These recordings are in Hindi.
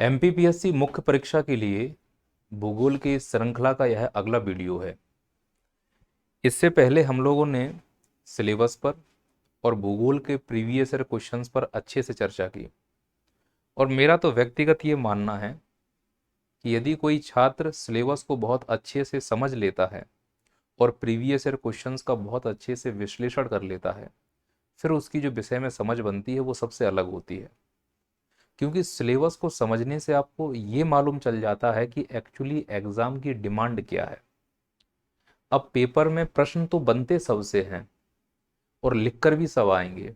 एमपीपीएससी मुख्य परीक्षा के लिए भूगोल की इस श्रृंखला का यह अगला वीडियो है। इससे पहले हम लोगों ने सिलेबस पर और भूगोल के प्रीवियस ईयर क्वेश्चंस पर अच्छे से चर्चा की और मेरा तो व्यक्तिगत ये मानना है कि यदि कोई छात्र सिलेबस को बहुत अच्छे से समझ लेता है और प्रीवियस ईयर क्वेश्चंस का बहुत अच्छे से विश्लेषण कर लेता है, फिर उसकी जो विषय में समझ बनती है वो सबसे अलग होती है। क्योंकि सिलेबस को समझने से आपको ये मालूम चल जाता है कि एक्चुअली एग्जाम की डिमांड क्या है। अब पेपर में प्रश्न तो बनते सबसे हैं और लिखकर भी सब आएंगे,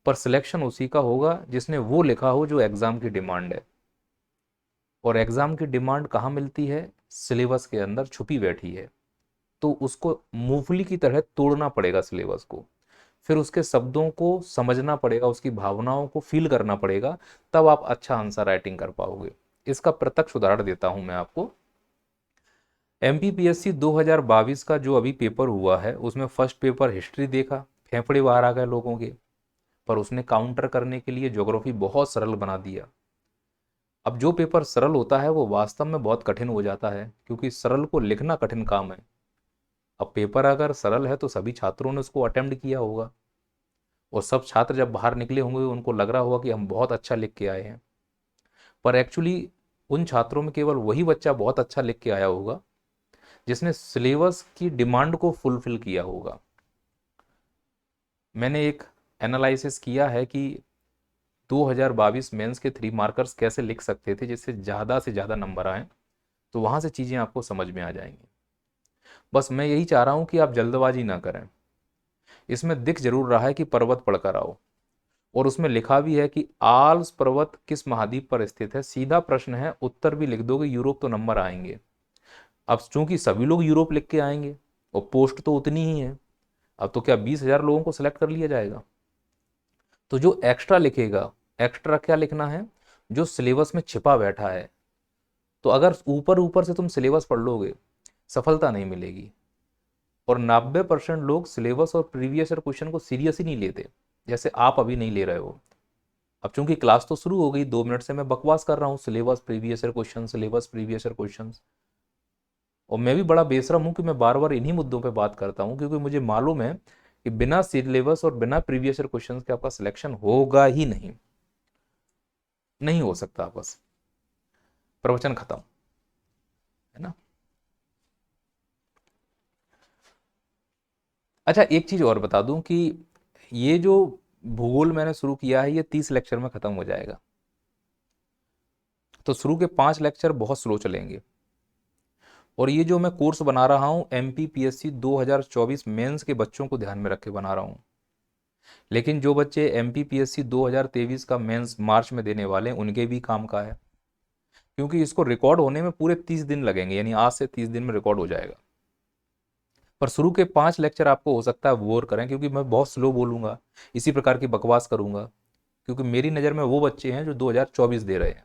पर सिलेक्शन उसी का होगा जिसने वो लिखा हो जो एग्जाम की डिमांड है। और एग्जाम की डिमांड कहाँ मिलती है? सिलेबस के अंदर छुपी बैठी है। तो उसको मूंगफली की तरह तोड़ना पड़ेगा सिलेबस को, फिर उसके शब्दों को समझना पड़ेगा, उसकी भावनाओं को फील करना पड़ेगा, तब आप अच्छा आंसर राइटिंग कर पाओगे। इसका प्रत्यक्ष उदाहरण देता हूं मैं आपको। एमपीपीएससी 2022 का जो अभी पेपर हुआ है उसमें फर्स्ट पेपर हिस्ट्री देखा, फेफड़े बाहर आ गए लोगों के, पर उसने काउंटर करने के लिए ज्योग्राफी बहुत सरल बना दिया। अब जो पेपर सरल होता है वो वास्तव में बहुत कठिन हो जाता है, क्योंकि सरल को लिखना कठिन काम है। अब पेपर अगर सरल है तो सभी छात्रों ने उसको अटेम्प्ट किया होगा और सब छात्र जब बाहर निकले होंगे उनको लग रहा होगा कि हम बहुत अच्छा लिख के आए हैं, पर एक्चुअली उन छात्रों में केवल वही बच्चा बहुत अच्छा लिख के आया होगा जिसने सिलेबस की डिमांड को फुलफिल किया होगा। मैंने एक एनालिसिस किया है कि 2022 मेंस के 3 मार्कर्स कैसे लिख सकते थे जिससे ज़्यादा से ज़्यादा नंबर आए, तो वहाँ से चीज़ें आपको समझ में आ जाएंगी। बस मैं यही चाह रहा हूँ कि आप जल्दबाजी ना करें। इसमें दिख जरूर रहा है कि पर्वत पढ़कर आओ, और उसमें लिखा भी है कि आल्प्स पर्वत किस महाद्वीप पर स्थित है। सीधा प्रश्न है, उत्तर भी लिख दोगे यूरोप तो नंबर आएंगे। अब चूंकि सभी लोग यूरोप लिख के आएंगे और पोस्ट तो उतनी ही है, अब तो क्या 20,000 लोगों को सिलेक्ट कर लिया जाएगा? तो जो एक्स्ट्रा लिखेगा, एक्स्ट्रा क्या लिखना है? जो सिलेबस में छिपा बैठा है। तो अगर ऊपर ऊपर से तुम सिलेबस पढ़ लोगे, सफलता नहीं मिलेगी। और 90% लोग सिलेबस और प्रीवियस ईयर क्वेश्चन को सीरियस ही नहीं लेते, जैसे आप अभी नहीं ले रहे हो। अब चूंकि क्लास तो शुरू हो गई, 2 मिनट से मैं बकवास कर रहा हूँ, syllabus previous year question, syllabus previous year question. और मैं भी बड़ा बेशरम हूँ कि मैं बार बार इन्हीं मुद्दों पे बात करता हूँ, क्योंकि मुझे मालूम है कि बिना सिलेबस और बिना प्रीवियस ईयर क्वेश्चन के आपका सिलेक्शन होगा ही नहीं, नहीं हो सकता। बस प्रवचन खत्म, है ना। अच्छा, एक चीज और बता दूं कि ये जो भूगोल मैंने शुरू किया है ये 30 लेक्चर में खत्म हो जाएगा। तो शुरू के 5 लेक्चर बहुत स्लो चलेंगे, और ये जो मैं कोर्स बना रहा हूँ एमपीपीएससी 2024 मेंस के बच्चों को ध्यान में रख के बना रहा हूँ। लेकिन जो बच्चे एमपीपीएससी 2023 का मेंस मार्च में देने वाले हैं उनके भी काम का है, क्योंकि इसको रिकॉर्ड होने में पूरे 30 दिन लगेंगे, यानी आज से 30 दिन में रिकॉर्ड हो जाएगा। पर शुरू के 5 लेक्चर आपको हो सकता है बोर करें, क्योंकि मैं बहुत स्लो बोलूंगा, इसी प्रकार की बकवास करूंगा। क्योंकि मेरी नज़र में वो बच्चे हैं जो 2024 दे रहे हैं,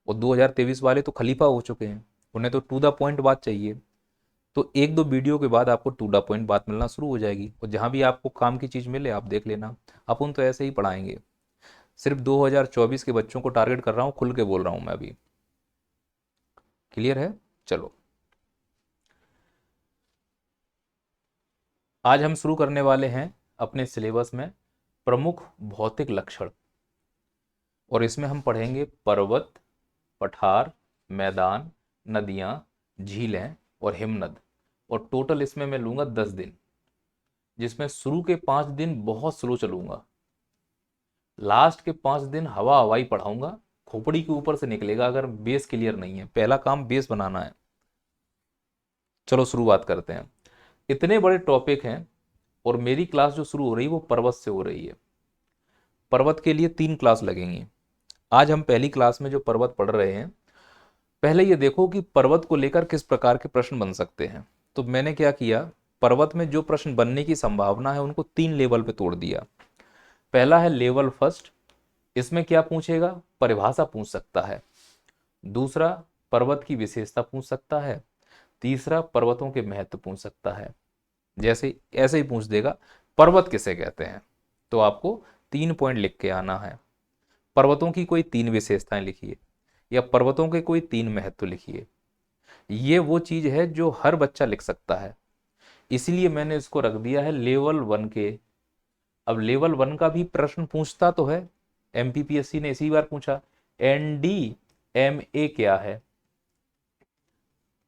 और 2023 वाले तो खलीफा हो चुके हैं, उन्हें तो टू द पॉइंट बात चाहिए। तो एक दो वीडियो के बाद आपको टू द पॉइंट बात मिलना शुरू हो जाएगी, और जहां भी आपको काम की चीज़ मिले आप देख लेना। अपन तो ऐसे ही पढ़ाएंगे। सिर्फ 2024 के बच्चों को टारगेट कर रहा हूँ, खुल के बोल रहा हूँ मैं अभी। क्लियर है? चलो, आज हम शुरू करने वाले हैं अपने सिलेबस में प्रमुख भौतिक लक्षण, और इसमें हम पढ़ेंगे पर्वत, पठार, मैदान, नदियाँ, झीलें और हिमनद। और टोटल इसमें मैं लूँगा 10 दिन, जिसमें शुरू के 5 दिन बहुत स्लो चलूँगा, लास्ट के 5 दिन हवा हवाई पढ़ाऊँगा, खोपड़ी के ऊपर से निकलेगा अगर बेस क्लियर नहीं है। पहला काम बेस बनाना है। चलो शुरुआत करते हैं। इतने बड़े टॉपिक हैं, और मेरी क्लास जो शुरू हो रही है वो पर्वत से हो रही है। पर्वत के लिए 3 क्लास लगेंगी। आज हम पहली क्लास में जो पर्वत पढ़ रहे हैं, पहले ये देखो कि पर्वत को लेकर किस प्रकार के प्रश्न बन सकते हैं। तो मैंने क्या किया, पर्वत में जो प्रश्न बनने की संभावना है उनको 3 लेवल पे तोड़ दिया। पहला है लेवल फर्स्ट, इसमें क्या पूछेगा? परिभाषा पूछ सकता है। दूसरा, पर्वत की विशेषता पूछ सकता है। तीसरा, पर्वतों के महत्व पूछ सकता है। जैसे ऐसे ही पूछ देगा पर्वत किसे कहते हैं, तो आपको 3 पॉइंट लिख के आना है। पर्वतों की कोई 3 विशेषताएं लिखिए। या पर्वतों के कोई 3 महत्व लिखिए। ये वो चीज है जो हर बच्चा लिख सकता है, इसलिए मैंने इसको रख दिया है लेवल 1 के। अब लेवल 1 का भी प्रश्न पूछता तो है, एमपीपीएससी ने इसी बार पूछा एनडीएमए क्या है।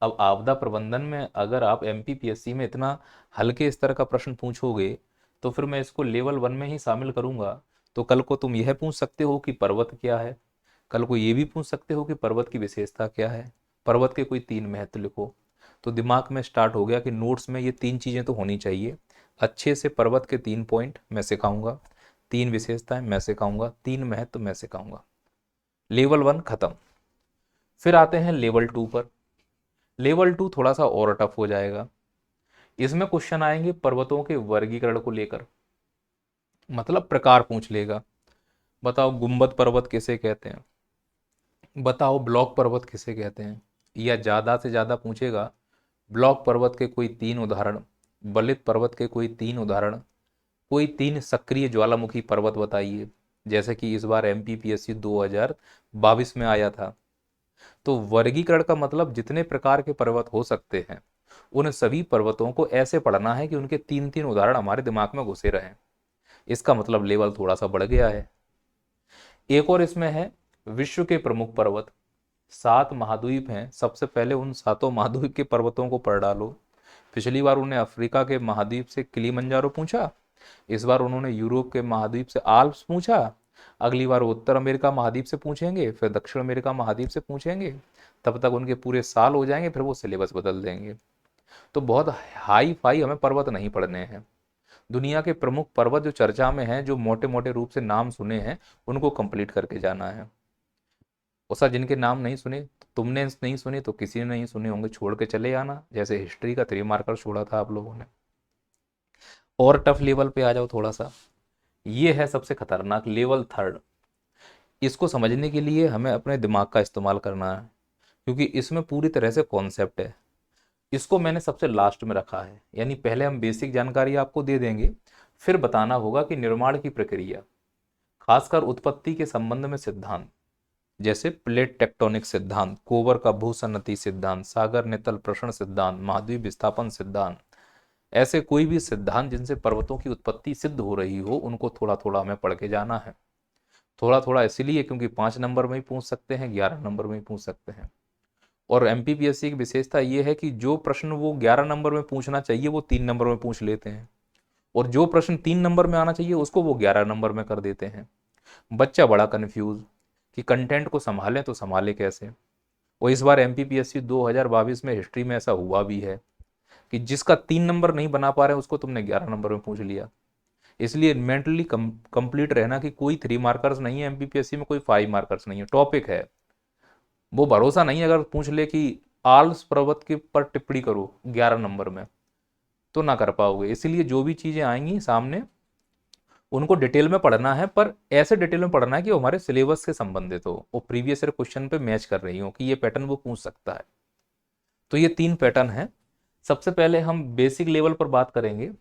अब आपदा प्रबंधन में अगर आप एमपीपीएससी में इतना हल्के स्तर का प्रश्न पूछोगे तो फिर मैं इसको लेवल 1 में ही शामिल करूंगा। तो कल को तुम यह पूछ सकते हो कि पर्वत क्या है, कल को ये भी पूछ सकते हो कि पर्वत की विशेषता क्या है, पर्वत के कोई 3 महत्व लिखो। तो दिमाग में स्टार्ट हो गया कि नोट्स में ये 3 चीज़ें तो होनी चाहिए। अच्छे से पर्वत के 3 पॉइंट मैं सिखाऊंगा, 3 विशेषताएं मैं सिखाऊंगा, 3 महत्व मैं सिखाऊंगा। लेवल 1 खत्म। फिर आते हैं लेवल 2 पर। लेवल 2 थोड़ा सा और टफ हो जाएगा। इसमें क्वेश्चन आएंगे पर्वतों के वर्गीकरण को लेकर, मतलब प्रकार पूछ लेगा। बताओ गुंबद पर्वत किसे कहते हैं, बताओ ब्लॉक पर्वत किसे कहते हैं, या ज़्यादा से ज़्यादा पूछेगा ब्लॉक पर्वत के कोई 3 उदाहरण, बलित पर्वत के कोई 3 उदाहरण, कोई 3 सक्रिय ज्वालामुखी पर्वत बताइए, जैसे कि इस बार एमपीपीएससी 2022 में आया था। तो वर्गीकरण का मतलब जितने प्रकार के पर्वत हो सकते हैं उन सभी पर्वतों को ऐसे पढ़ना है कि उनके 3 उदाहरण हमारे दिमाग में घुसे रहें। इसका मतलब लेवल थोड़ा सा बढ़ गया है। एक और इसमें है विश्व के प्रमुख पर्वत। 7 महाद्वीप हैं, सबसे पहले उन 7 महाद्वीप के पर्वतों को पढ़ डालो। पिछली बार उन्होंने अफ्रीका के महाद्वीप से किलिमंजारो पूछा, इस बार उन्होंने यूरोप के महाद्वीप से आल्प्स पूछा, अगली बार वो उत्तर अमेरिका महाद्वीप से पूछेंगे, फिर दक्षिण अमेरिका महाद्वीप से पूछेंगे। तब तक उनके पूरे साल हो जाएंगे, फिर वो सिलेबस बदल देंगे। तो बहुत हाई फाई हमें पर्वत नहीं पढ़ने हैं। दुनिया के प्रमुख पर्वत जो चर्चा में हैं, जो मोटे मोटे रूप से नाम सुने हैं, उनको कंप्लीट करके जाना है। और सर जिनके नाम नहीं सुने, तुमने नहीं सुने तो किसी ने नहीं सुने होंगे, छोड़ के चले आना, जैसे हिस्ट्री का 3 मार्कर छोड़ा था आप लोगों ने। और टफ लेवल पे आ जाओ थोड़ा सा। ये है सबसे खतरनाक लेवल 3। इसको समझने के लिए हमें अपने दिमाग का इस्तेमाल करना है, क्योंकि इसमें पूरी तरह से कॉन्सेप्ट है। इसको मैंने सबसे लास्ट में रखा है, यानी पहले हम बेसिक जानकारी आपको दे देंगे, फिर बताना होगा कि निर्माण की प्रक्रिया, खासकर उत्पत्ति के संबंध में सिद्धांत, जैसे प्लेट टेक्टोनिक सिद्धांत, कोबर का भूसन्नति सिद्धांत, सागर नितल प्रसरण सिद्धांत, महाद्वीप विस्थापन सिद्धांत, ऐसे कोई भी सिद्धांत जिनसे पर्वतों की उत्पत्ति सिद्ध हो रही हो, उनको थोड़ा थोड़ा हमें पढ़ के जाना है। थोड़ा थोड़ा इसलिए क्योंकि 5 नंबर में ही पूछ सकते हैं, 11 नंबर में ही पूछ सकते हैं। और एमपीपीएससी की विशेषता ये है कि जो प्रश्न वो 11 नंबर में पूछना चाहिए वो 3 नंबर में पूछ लेते हैं, और जो प्रश्न 3 नंबर में आना चाहिए उसको वो 11 नंबर में कर देते हैं। बच्चा बड़ा कंफ्यूज कि कंटेंट को संभालें तो संभाले कैसे। और इस बार एमपीपीएससी 2022 में हिस्ट्री में ऐसा हुआ भी है कि जिसका 3 नंबर नहीं बना पा रहे उसको तुमने 11 नंबर में पूछ लिया। इसलिए मेंटली कंप्लीट रहना कि कोई 3 मार्कर्स नहीं है एमपीपीएससी में, कोई 5 मार्कर्स नहीं है, टॉपिक है। वो भरोसा नहीं, अगर पूछ ले कि आल्प्स पर्वत के पर टिप्पणी करो 11 नंबर में, तो ना कर पाओगे। इसलिए जो भी चीजें आएंगी सामने उनको डिटेल में पढ़ना है, पर ऐसे डिटेल में पढ़ना है कि वो हमारे सिलेबस से संबंधित हो, वो प्रीवियस ईयर क्वेश्चन पे मैच कर रही हो कि ये पैटर्न वो पूछ सकता है। तो ये 3 पैटर्न है। सबसे पहले हम बेसिक लेवल पर बात करेंगे,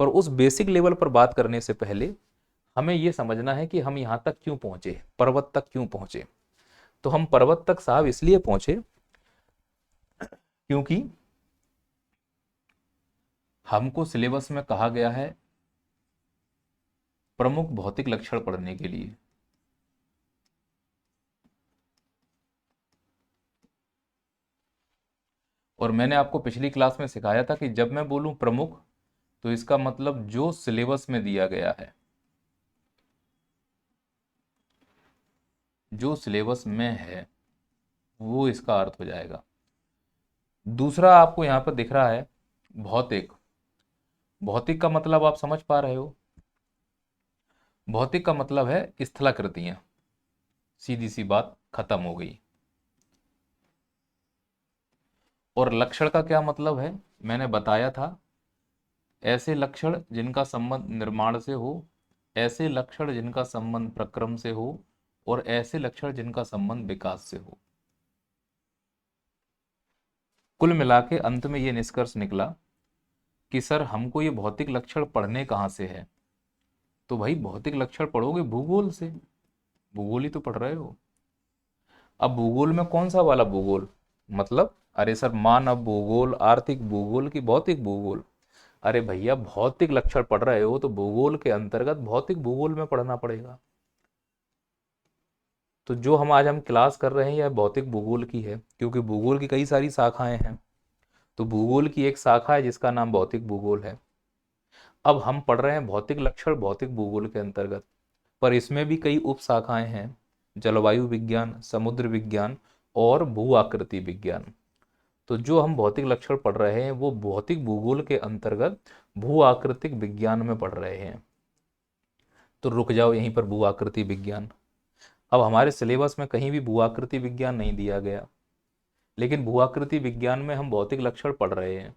पर उस बेसिक लेवल पर बात करने से पहले हमें ये समझना है कि हम यहाँ तक क्यों पहुंचे, पर्वत तक क्यों पहुंचे। तो हम पर्वत तक साहब इसलिए पहुंचे क्योंकि हमको सिलेबस में कहा गया है प्रमुख भौतिक लक्षण पढ़ने के लिए। और मैंने आपको पिछली क्लास में सिखाया था कि जब मैं बोलूं प्रमुख तो इसका मतलब जो सिलेबस में दिया गया है, जो सिलेबस में है वो इसका अर्थ हो जाएगा। दूसरा आपको यहां पर दिख रहा है भौतिक। भौतिक का मतलब आप समझ पा रहे हो, भौतिक का मतलब है स्थलाकृतियां। सीधी सी बात खत्म हो गई। और लक्षण का क्या मतलब है, मैंने बताया था, ऐसे लक्षण जिनका संबंध निर्माण से हो, ऐसे लक्षण जिनका संबंध प्रक्रम से हो, और ऐसे लक्षण जिनका संबंध विकास से हो। कुल मिला के अंत में ये निष्कर्ष निकला कि सर हमको ये भौतिक लक्षण पढ़ने कहाँ से है। तो भाई भौतिक लक्षण पढ़ोगे भूगोल से, भूगोल ही तो पढ़ रहे हो। अब भूगोल में कौन सा वाला भूगोल, मतलब अरे सर मानव भूगोल, आर्थिक भूगोल की भौतिक भूगोल? अरे भैया भौतिक लक्षण पढ़ रहे हो तो भूगोल के अंतर्गत भौतिक भूगोल में पढ़ना पड़ेगा। तो जो हम क्लास कर रहे हैं यह भौतिक भूगोल की है, क्योंकि भूगोल की कई सारी शाखाएं हैं। तो भूगोल की एक शाखा है जिसका नाम भौतिक भूगोल है। अब हम पढ़ रहे हैं भौतिक लक्षण भौतिक भूगोल के अंतर्गत, पर इसमें भी कई उप शाखाएं हैं, जलवायु विज्ञान, समुद्र विज्ञान और भू आकृति विज्ञान। तो जो हम भौतिक लक्षण पढ़ रहे हैं वो भौतिक भूगोल के अंतर्गत भू आकृतिक विज्ञान में पढ़ रहे हैं। तो रुक जाओ यहीं पर, भू आकृति विज्ञान। अब हमारे सिलेबस में कहीं भी भू आकृति विज्ञान नहीं दिया गया, लेकिन भू आकृति विज्ञान में हम भौतिक लक्षण पढ़ रहे हैं।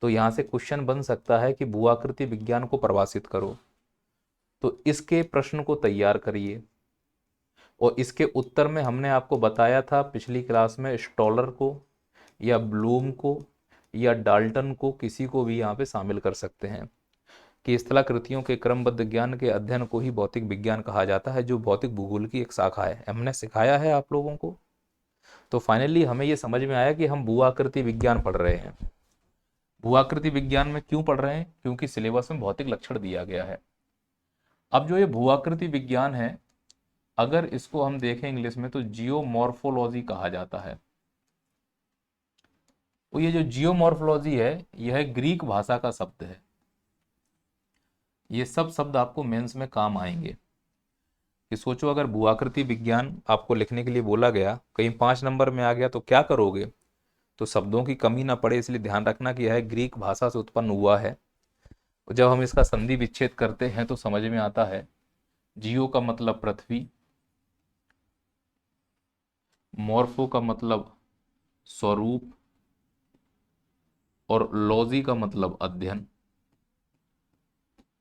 तो यहाँ से क्वेश्चन बन सकता है कि भू आकृति विज्ञान को परिभाषित करो। तो इसके प्रश्न को तैयार करिए, और इसके उत्तर में हमने आपको बताया था पिछली क्लास में, स्टॉलर को या ब्लूम को या डाल्टन को, किसी को भी यहाँ पे शामिल कर सकते हैं, कि स्थलाकृतियों के क्रमबद्ध ज्ञान के अध्ययन को ही भौतिक विज्ञान कहा जाता है, जो भौतिक भूगोल की एक शाखा है। हमने सिखाया है आप लोगों को। तो फाइनली हमें ये समझ में आया कि हम भू आकृति विज्ञान पढ़ रहे हैं। भू आकृति विज्ञान में क्यों पढ़ रहे हैं? क्योंकि सिलेबस में भौतिक लक्षण दिया गया है। अब जो ये भू आकृति विज्ञान है, अगर इसको हम देखें इंग्लिश में तो जियोमॉर्फोलॉजी कहा जाता है। तो ये जो जियोमॉर्फोलॉजी है यह ग्रीक भाषा का शब्द है। ये सब शब्द आपको मेंस में काम आएंगे। कि सोचो अगर भू आकृति विज्ञान आपको लिखने के लिए बोला गया, कहीं 5 नंबर में आ गया तो क्या करोगे? तो शब्दों की कमी ना पड़े इसलिए ध्यान रखना कि यह ग्रीक भाषा से उत्पन्न हुआ है। जब हम इसका संधि विच्छेद करते हैं तो समझ में आता है। जियो का मतलब पृथ्वी, मॉर्फो का मतलब स्वरूप, और लॉजी का मतलब अध्ययन।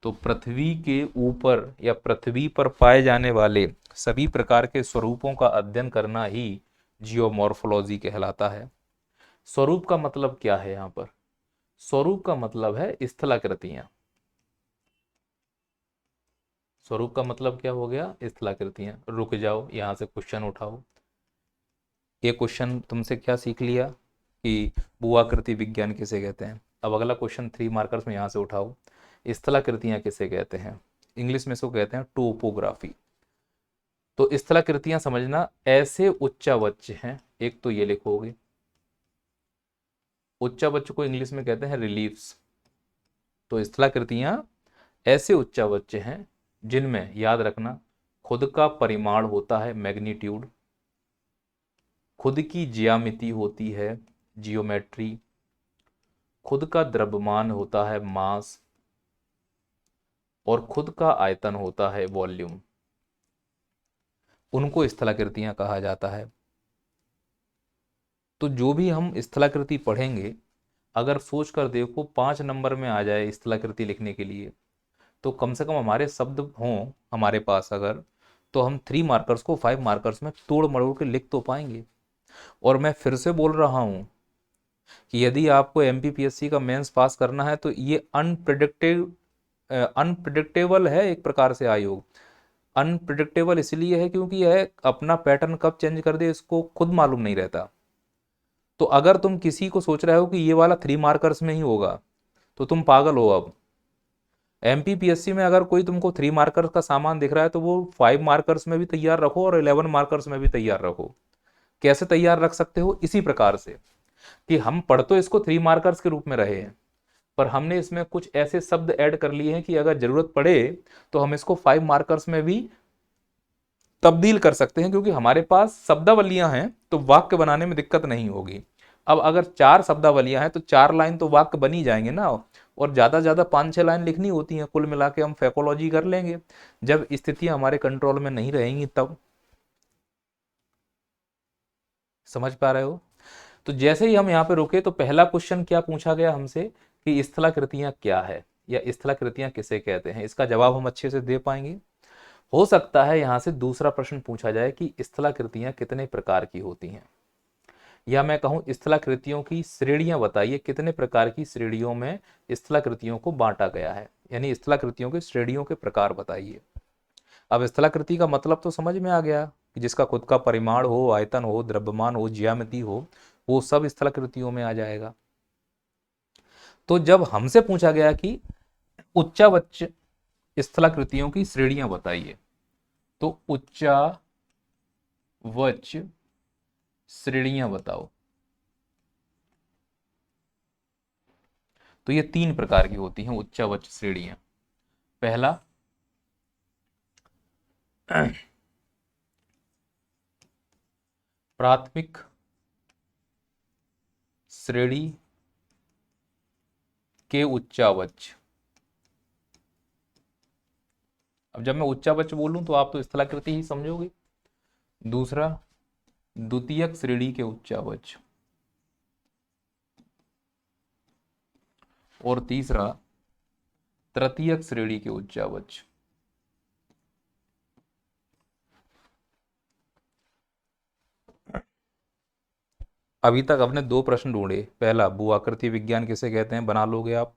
तो पृथ्वी के ऊपर या पृथ्वी पर पाए जाने वाले सभी प्रकार के स्वरूपों का अध्ययन करना ही जियोमॉर्फोलॉजी कहलाता है। स्वरूप का मतलब क्या है? यहाँ पर स्वरूप का मतलब है स्थलाकृतियां। स्वरूप का मतलब क्या हो गया? स्थलाकृतियां। रुक जाओ, यहां से क्वेश्चन उठाओ। ये क्वेश्चन तुमसे क्या सीख लिया कि भू आकृति विज्ञान किसे कहते हैं। अब अगला क्वेश्चन 3 मार्कर्स में यहां से उठाओ, स्थलाकृतियां किसे कहते हैं? इंग्लिश में इसको कहते हैं टोपोग्राफी। तो स्थलाकृतियां समझना ऐसे उच्चावच हैं, एक तो ये लिखोगे, उच्चावच को इंग्लिश में कहते हैं रिलीफ्स। तो स्थलाकृतियां ऐसे उच्चावच हैं जिनमें याद रखना खुद का परिमाण होता है मैग्नीट्यूड, खुद की ज्यामिति होती है जियोमेट्री, खुद का द्रव्यमान होता है मास, और खुद का आयतन होता है वॉल्यूम। उनको स्थलाकृतियां कहा जाता है। तो जो भी हम स्थलाकृति पढ़ेंगे, अगर सोच कर देखो 5 नंबर में आ जाए स्थलाकृति लिखने के लिए, तो कम से कम हमारे शब्द हों हमारे पास अगर, तो हम 3 मार्कर्स को 5 मार्कर्स में तोड़ मरोड़ के लिख तो पाएंगे। और मैं फिर से बोल रहा हूं कि यदि आपको एमपीपीएससी का मेंस पास करना है तो ये अनप्रिडिक्टेबल है एक प्रकार से आयोग। अनप्रिडिक्टेबल इसलिए है क्योंकि यह अपना पैटर्न कब चेंज कर दे इसको खुद मालूम नहीं रहता। तो अगर तुम किसी को सोच रहे हो कि ये वाला 3 मार्कर्स में ही होगा तो तुम पागल हो। अब एमपीपीएससी में अगर कोई तुमको 3 मार्कर्स का सामान दिख रहा है तो वो 5 मार्कर्स में भी तैयार रखो और 11 मार्कर्स में भी तैयार रखो। कैसे तैयार रख सकते हो? इसी प्रकार से कि हम पढ़ तो इसको 3 मार्कर्स के रूप में रहे हैं, पर हमने इसमें कुछ ऐसे शब्द ऐड कर लिए हैं कि अगर जरूरत पड़े तो हम इसको 5 मार्कर्स में भी तब्दील कर सकते हैं, क्योंकि हमारे पास शब्दावलियां हैं तो वाक्य बनाने में दिक्कत नहीं होगी। अब अगर 4 शब्दावलियां हैं तो 4 लाइन तो वाक्य बन ही जाएंगे ना, और ज्यादा ज्यादा 5-6 लाइन लिखनी होती हैं। कुल मिला के हम फैकोलॉजी कर लेंगे जब स्थितियां हमारे कंट्रोल में नहीं रहेंगी तब। समझ पा रहे हो? तो जैसे ही हम यहाँ पे रुके तो पहला क्वेश्चन क्या पूछा गया हमसे कि स्थलाकृतियां क्या है या स्थलाकृतियां किसे कहते हैं। इसका जवाब हम अच्छे से दे पाएंगे। हो सकता है यहां से दूसरा प्रश्न पूछा जाए कि स्थलाकृतियां कितने प्रकार की होती हैं, या मैं कहूं स्थलाकृतियों की श्रेणियां बताइए, कितने प्रकार की श्रेणियों में स्थलाकृतियों को बांटा गया है, यानी स्थलाकृतियों के श्रेणियों के प्रकार बताइए। अब स्थलाकृति का मतलब तो समझ में आ गया कि जिसका खुद का परिमाण हो, आयतन हो, द्रव्यमान हो, ज्यामिति हो, वो सब स्थलाकृतियों में आ जाएगा। तो जब हमसे पूछा गया कि उच्चावच स्थलाकृतियों की श्रेणियां बताइए, तो उच्चावच श्रेणियां बताओ, तो ये 3 प्रकार की होती हैं उच्चावच श्रेणियां। पहला प्राथमिक श्रेणी के उच्चावच। अब जब मैं उच्चावच बोलूं तो आप तो स्थलाकृति ही समझोगे। दूसरा द्वितीयक श्रेणी के उच्चावच, और तीसरा तृतीयक श्रेणी के उच्चावच। अभी तक आपने 2 प्रश्न ढूंढे। पहला भू-आकृति विज्ञान किसे कहते हैं, बना लोगे आप।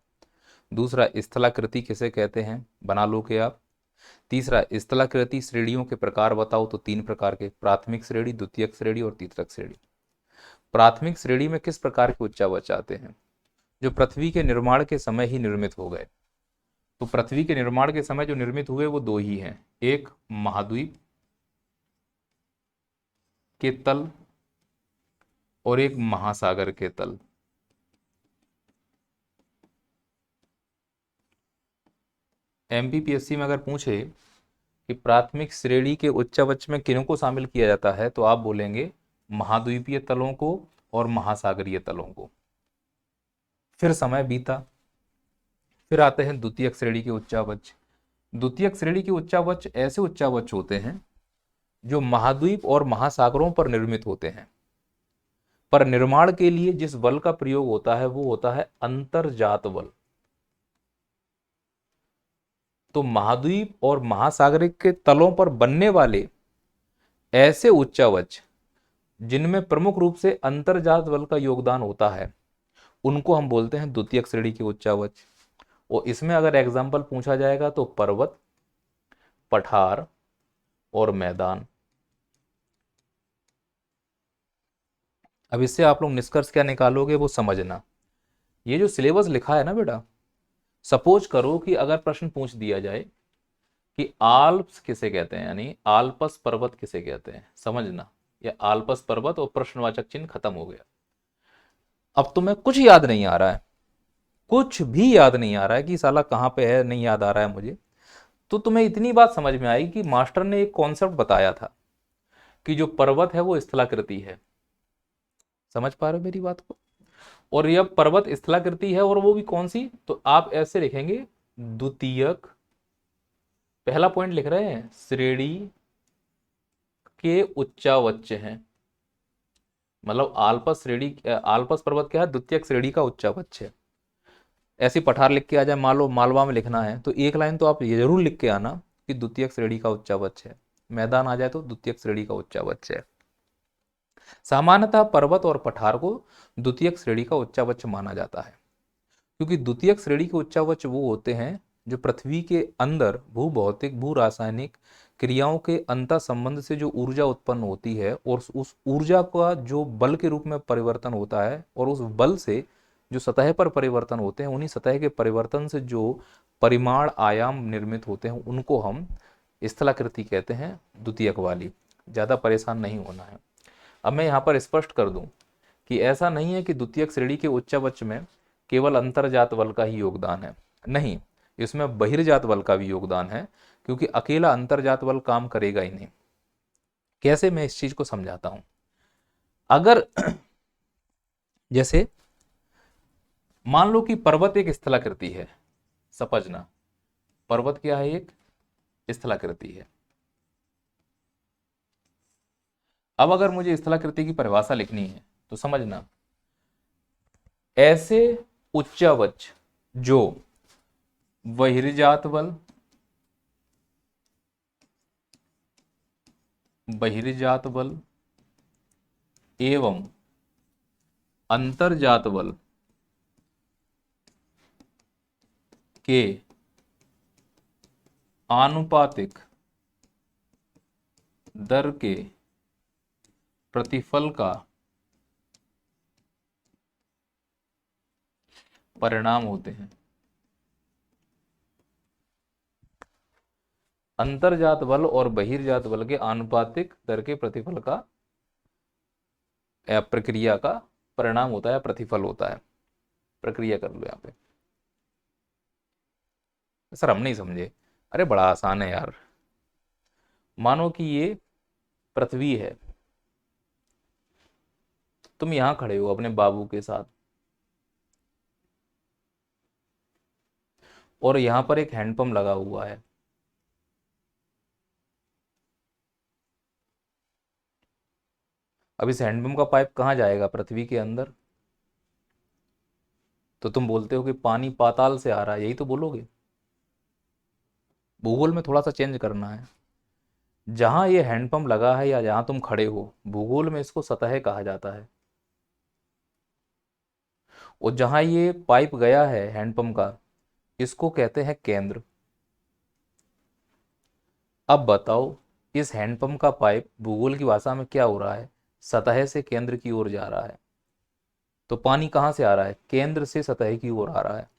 दूसरा स्थलाकृति किसे कहते हैं, बना लोगे आप। तीसरा स्थलाकृति श्रेणियों के प्रकार बताओ, तो 3 प्रकार के, प्राथमिक श्रेणी, द्वितीयक श्रेणी और तृतीयक श्रेणी। प्राथमिक श्रेणी में किस प्रकार के उच्चावच आते हैं, जो पृथ्वी के निर्माण के समय ही निर्मित हो गए। तो पृथ्वी के निर्माण के समय जो निर्मित हुए वो 2 ही हैं, एक महाद्वीप के तल और एक महासागर के तल। एमपीपीएससी में अगर पूछे कि प्राथमिक श्रेणी के उच्चावच में किन को शामिल किया जाता है, तो आप बोलेंगे महाद्वीपीय तलों को और महासागरीय तलों को। फिर समय बीता, फिर आते हैं द्वितीयक श्रेणी के उच्चावच। द्वितीयक श्रेणी के उच्चावच ऐसे उच्चावच होते हैं जो महाद्वीप और महासागरों पर निर्मित होते हैं, पर निर्माण के लिए जिस बल का प्रयोग होता है वो होता है अंतर्जात बल। तो महाद्वीप और महासागर के तलों पर बनने वाले ऐसे उच्चावच जिनमें प्रमुख रूप से अंतर्जात बल का योगदान होता है, उनको हम बोलते हैं द्वितीयक श्रेणी के उच्चावच। और इसमें अगर एग्जाम्पल पूछा जाएगा तो पर्वत, पठार और मैदान। अब इससे आप लोग निष्कर्ष क्या निकालोगे वो समझना। ये जो सिलेबस लिखा है ना बेटा, सपोज करो कि अगर प्रश्न पूछ दिया जाए कि आल्प्स किसे कहते हैं, यानी आल्पस पर्वत किसे कहते हैं, समझना, या आल्पस पर्वत और प्रश्नवाचक चिन्ह खत्म हो गया। अब तुम्हें कुछ याद नहीं आ रहा है, कुछ भी याद नहीं आ रहा है कि साला कहां पे है, नहीं याद आ रहा है मुझे, तो तुम्हें इतनी बात समझ में आएगी कि मास्टर ने एक कॉन्सेप्ट बताया था कि जो पर्वत है वो स्थलाकृति है। समझ पा रहे हो मेरी बात को। और यह पर्वत स्थलाकृति है, और वो भी कौन सी, तो आप ऐसे लिखेंगे द्वितीयक, पहला पॉइंट लिख रहे हैं, श्रेणी के उच्चावच हैं। मतलब आल्पस श्रेणी, आल्पस पर्वत क्या है, द्वितीयक श्रेणी का उच्चावच है। ऐसी पठार लिख के आ जाए, मान लो मालवा में लिखना है तो एक लाइन तो आप ये जरूर लिख के आना कि द्वितीयक श्रेणी का उच्चावच है। मैदान आ जाए तो द्वितीयक श्रेणी का उच्चावच है। सामान्यतः पर्वत और पठार को द्वितीयक श्रेणी का उच्चावच माना जाता है, क्योंकि द्वितीयक श्रेणी के उच्चावच वो होते हैं जो पृथ्वी के अंदर भू भौतिक, भू रासायनिक क्रियाओं के अंतर संबंध से जो ऊर्जा उत्पन्न होती है, और उस ऊर्जा का जो बल के रूप में परिवर्तन होता है, और उस बल से जो सतह पर परिवर्तन होते हैं, उन्हीं सतह के परिवर्तन से जो परिमाण आयाम निर्मित होते हैं, उनको हम स्थलाकृति कहते हैं, द्वितीयक वाली। ज़्यादा परेशान नहीं होना है। अब मैं यहाँ पर स्पष्ट कर दूं कि ऐसा नहीं है कि द्वितीयक श्रेणी के उच्चावच में केवल अंतर्जात बल का ही योगदान है, नहीं, इसमें बहिर्जात बल का भी योगदान है, क्योंकि अकेला अंतर्जात बल काम करेगा ही नहीं। कैसे, मैं इस चीज को समझाता हूं। अगर जैसे मान लो कि पर्वत एक स्थलाकृति है, समझना, पर्वत क्या है, एक स्थलाकृति है। अब अगर मुझे स्थलाकृति की परिभाषा लिखनी है तो समझना, ऐसे उच्चावच जो बहिर्जात बल, बहिर्जात बल एवं अंतर्जात बल के आनुपातिक दर के प्रतिफल का परिणाम होते हैं। अंतर्जात बल और बहिर्जात बल के आनुपातिक दर के प्रतिफल का या प्रक्रिया का परिणाम होता है, प्रतिफल होता है। प्रक्रिया कर लो यहाँ पे। सर हम नहीं समझे। अरे बड़ा आसान है यार। मानो कि ये पृथ्वी है, तुम यहां खड़े हो अपने बाबू के साथ, और यहां पर एक हैंडपंप लगा हुआ है। अब इस हैंडपंप का पाइप कहाँ जाएगा? पृथ्वी के अंदर। तो तुम बोलते हो कि पानी पाताल से आ रहा है, यही तो बोलोगे। भूगोल में थोड़ा सा चेंज करना है। जहां ये हैंडपंप लगा है या जहां तुम खड़े हो, भूगोल में इसको सतह कहा जाता है। और जहां ये पाइप गया है हैंडपंप का, इसको कहते हैं केंद्र। अब बताओ, इस हैंडपंप का पाइप भूगोल की भाषा में क्या हो रहा है? सतह से केंद्र की ओर जा रहा है। तो पानी कहां से आ रहा है? केंद्र से सतह की ओर आ रहा है।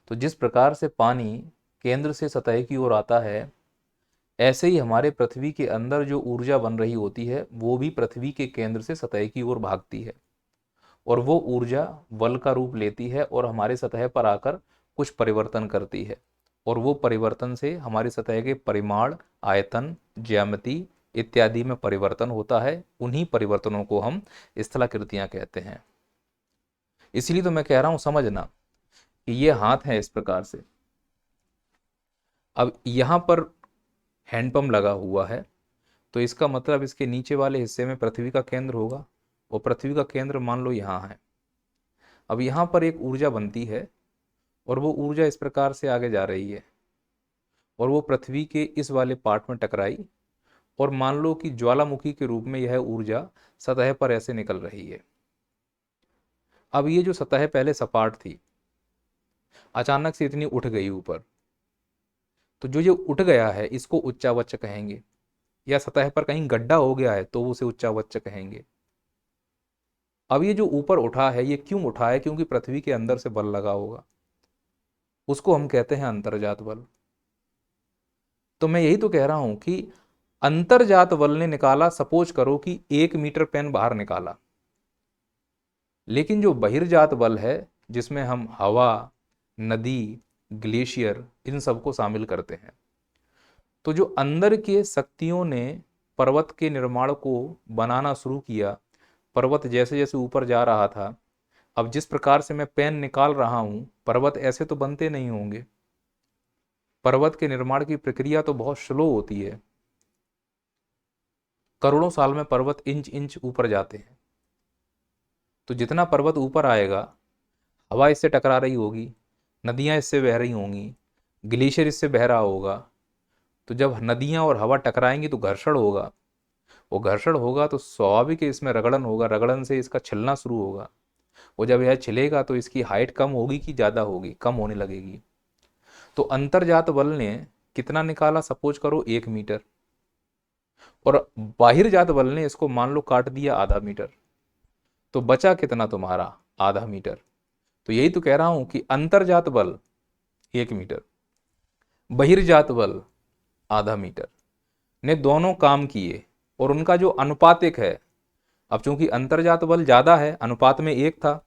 तो जिस प्रकार से पानी केंद्र से सतह की ओर आता है, ऐसे ही हमारे पृथ्वी के अंदर जो ऊर्जा बन रही होती है वो भी पृथ्वी के केंद्र से सतह की ओर भागती है, और वो ऊर्जा बल का रूप लेती है और हमारे सतह पर आकर कुछ परिवर्तन करती है। और वो परिवर्तन से हमारी सतह के परिमाण, आयतन, ज्यामिति इत्यादि में परिवर्तन होता है। उन्हीं परिवर्तनों को हम स्थलाकृतियां कहते हैं। इसलिए तो मैं कह रहा हूं समझना कि ये हाथ है इस प्रकार से। अब यहां पर हैंडपंप लगा हुआ है, तो इसका मतलब इसके नीचे वाले हिस्से में पृथ्वी का केंद्र होगा, और पृथ्वी का केंद्र मान लो यहाँ है। अब यहाँ पर एक ऊर्जा बनती है, और वो ऊर्जा इस प्रकार से आगे जा रही है, और वो पृथ्वी के इस वाले पार्ट में टकराई, और मान लो कि ज्वालामुखी के रूप में यह ऊर्जा सतह पर ऐसे निकल रही है। अब ये जो सतह पहले सपाट थी, अचानक से इतनी उठ गई ऊपर, तो जो ये उठ गया है इसको उच्चावच कहेंगे। या सतह पर कहीं गड्ढा हो गया है तो उसे उच्चावच कहेंगे। अब ये जो ऊपर उठा है, ये क्यों उठा है? क्योंकि पृथ्वी के अंदर से बल लगा होगा, उसको हम कहते हैं अंतर्जात बल। तो मैं यही तो कह रहा हूं कि अंतर्जात बल ने निकाला, सपोज करो कि 1 मीटर पेन बाहर निकाला, लेकिन जो बहिर्जात बल है जिसमें हम हवा, नदी, ग्लेशियर इन सबको शामिल करते हैं, तो जो अंदर के शक्तियों ने पर्वत के निर्माण को बनाना शुरू किया, पर्वत जैसे जैसे ऊपर जा रहा था, अब जिस प्रकार से मैं पेन निकाल रहा हूं, पर्वत ऐसे तो बनते नहीं होंगे। पर्वत के निर्माण की प्रक्रिया तो बहुत स्लो होती है। करोड़ों साल में पर्वत इंच इंच ऊपर जाते हैं। तो जितना पर्वत ऊपर आएगा, हवा इससे टकरा रही होगी, नदियां इससे बह रही होंगी, ग्लेशियर इससे बह रहा होगा। तो जब नदियां और हवा टकराएंगी तो घर्षण होगा, वो घर्षण होगा तो स्वाभाविक है इसमें रगड़न होगा, रगड़न से इसका छिलना शुरू होगा। वो जब यह छिलेगा तो इसकी हाइट कम होगी कि ज़्यादा होगी? कम होने लगेगी। तो अंतर्जात बल ने कितना निकाला? सपोज करो 1 मीटर, और बाहिर्जात बल ने इसको मान लो काट दिया आधा मीटर, तो बचा कितना तुम्हारा? आधा मीटर। तो यही तो कह रहा हूं कि अंतर्जात बल 1 मीटर, बहिर्जात बल आधा मीटर ने दोनों काम किए, और उनका जो अनुपातिक है, अब चूंकि अंतर्जात बल ज्यादा है, अनुपात में 1 था,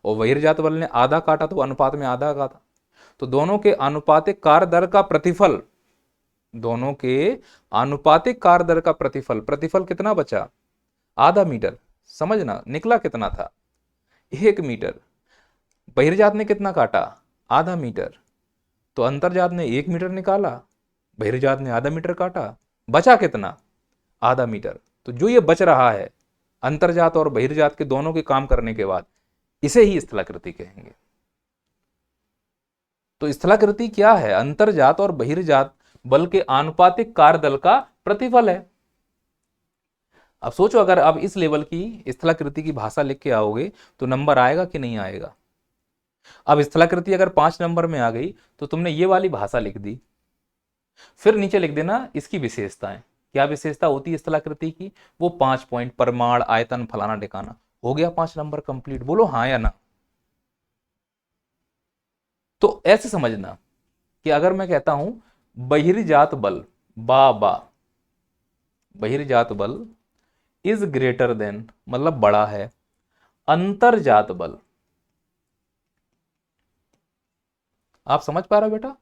और बहिर्जात बल ने आधा काटा तो अनुपात में आधा का था, तो दोनों के आनुपातिक कार्य दर का प्रतिफल, दोनों के आनुपातिक कार्य दर का प्रतिफल, प्रतिफल कितना बचा? आधा मीटर। समझना, निकला कितना था? 1 मीटर। बहिर्जात ने कितना काटा? आधा मीटर। तो अंतर्जात ने 1 मीटर निकाला, बहिर्जात ने आधा मीटर काटा, बचा कितना? आधा मीटर। तो जो ये बच रहा है अंतर्जात और बहिर्जात के दोनों के काम करने के बाद, इसे ही स्थलाकृति कहेंगे। तो स्थलाकृति क्या है? अंतर्जात और बहिर्जात बल के आनुपातिक कार्य दल का प्रतिफल है। अब सोचो, अगर आप इस लेवल की स्थलाकृति की भाषा लिख के आओगे तो नंबर आएगा कि नहीं आएगा? अब स्थलाकृति अगर 5 नंबर में आ गई तो तुमने ये वाली भाषा लिख दी, फिर नीचे लिख देना इसकी विशेषताएं। क्या विशेषता होती है स्थलाकृति की? वो 5 पॉइंट, परिमाण, आयतन, फलाना ठिकाना। हो गया 5 नंबर कंप्लीट। बोलो हाँ या ना। तो ऐसे समझना कि अगर मैं कहता हूं बहिर्जात बल, बा बहिर्जात बल इज ग्रेटर देन, मतलब बड़ा है, अंतर्जात बल। आप समझ पा रहे हो बेटा?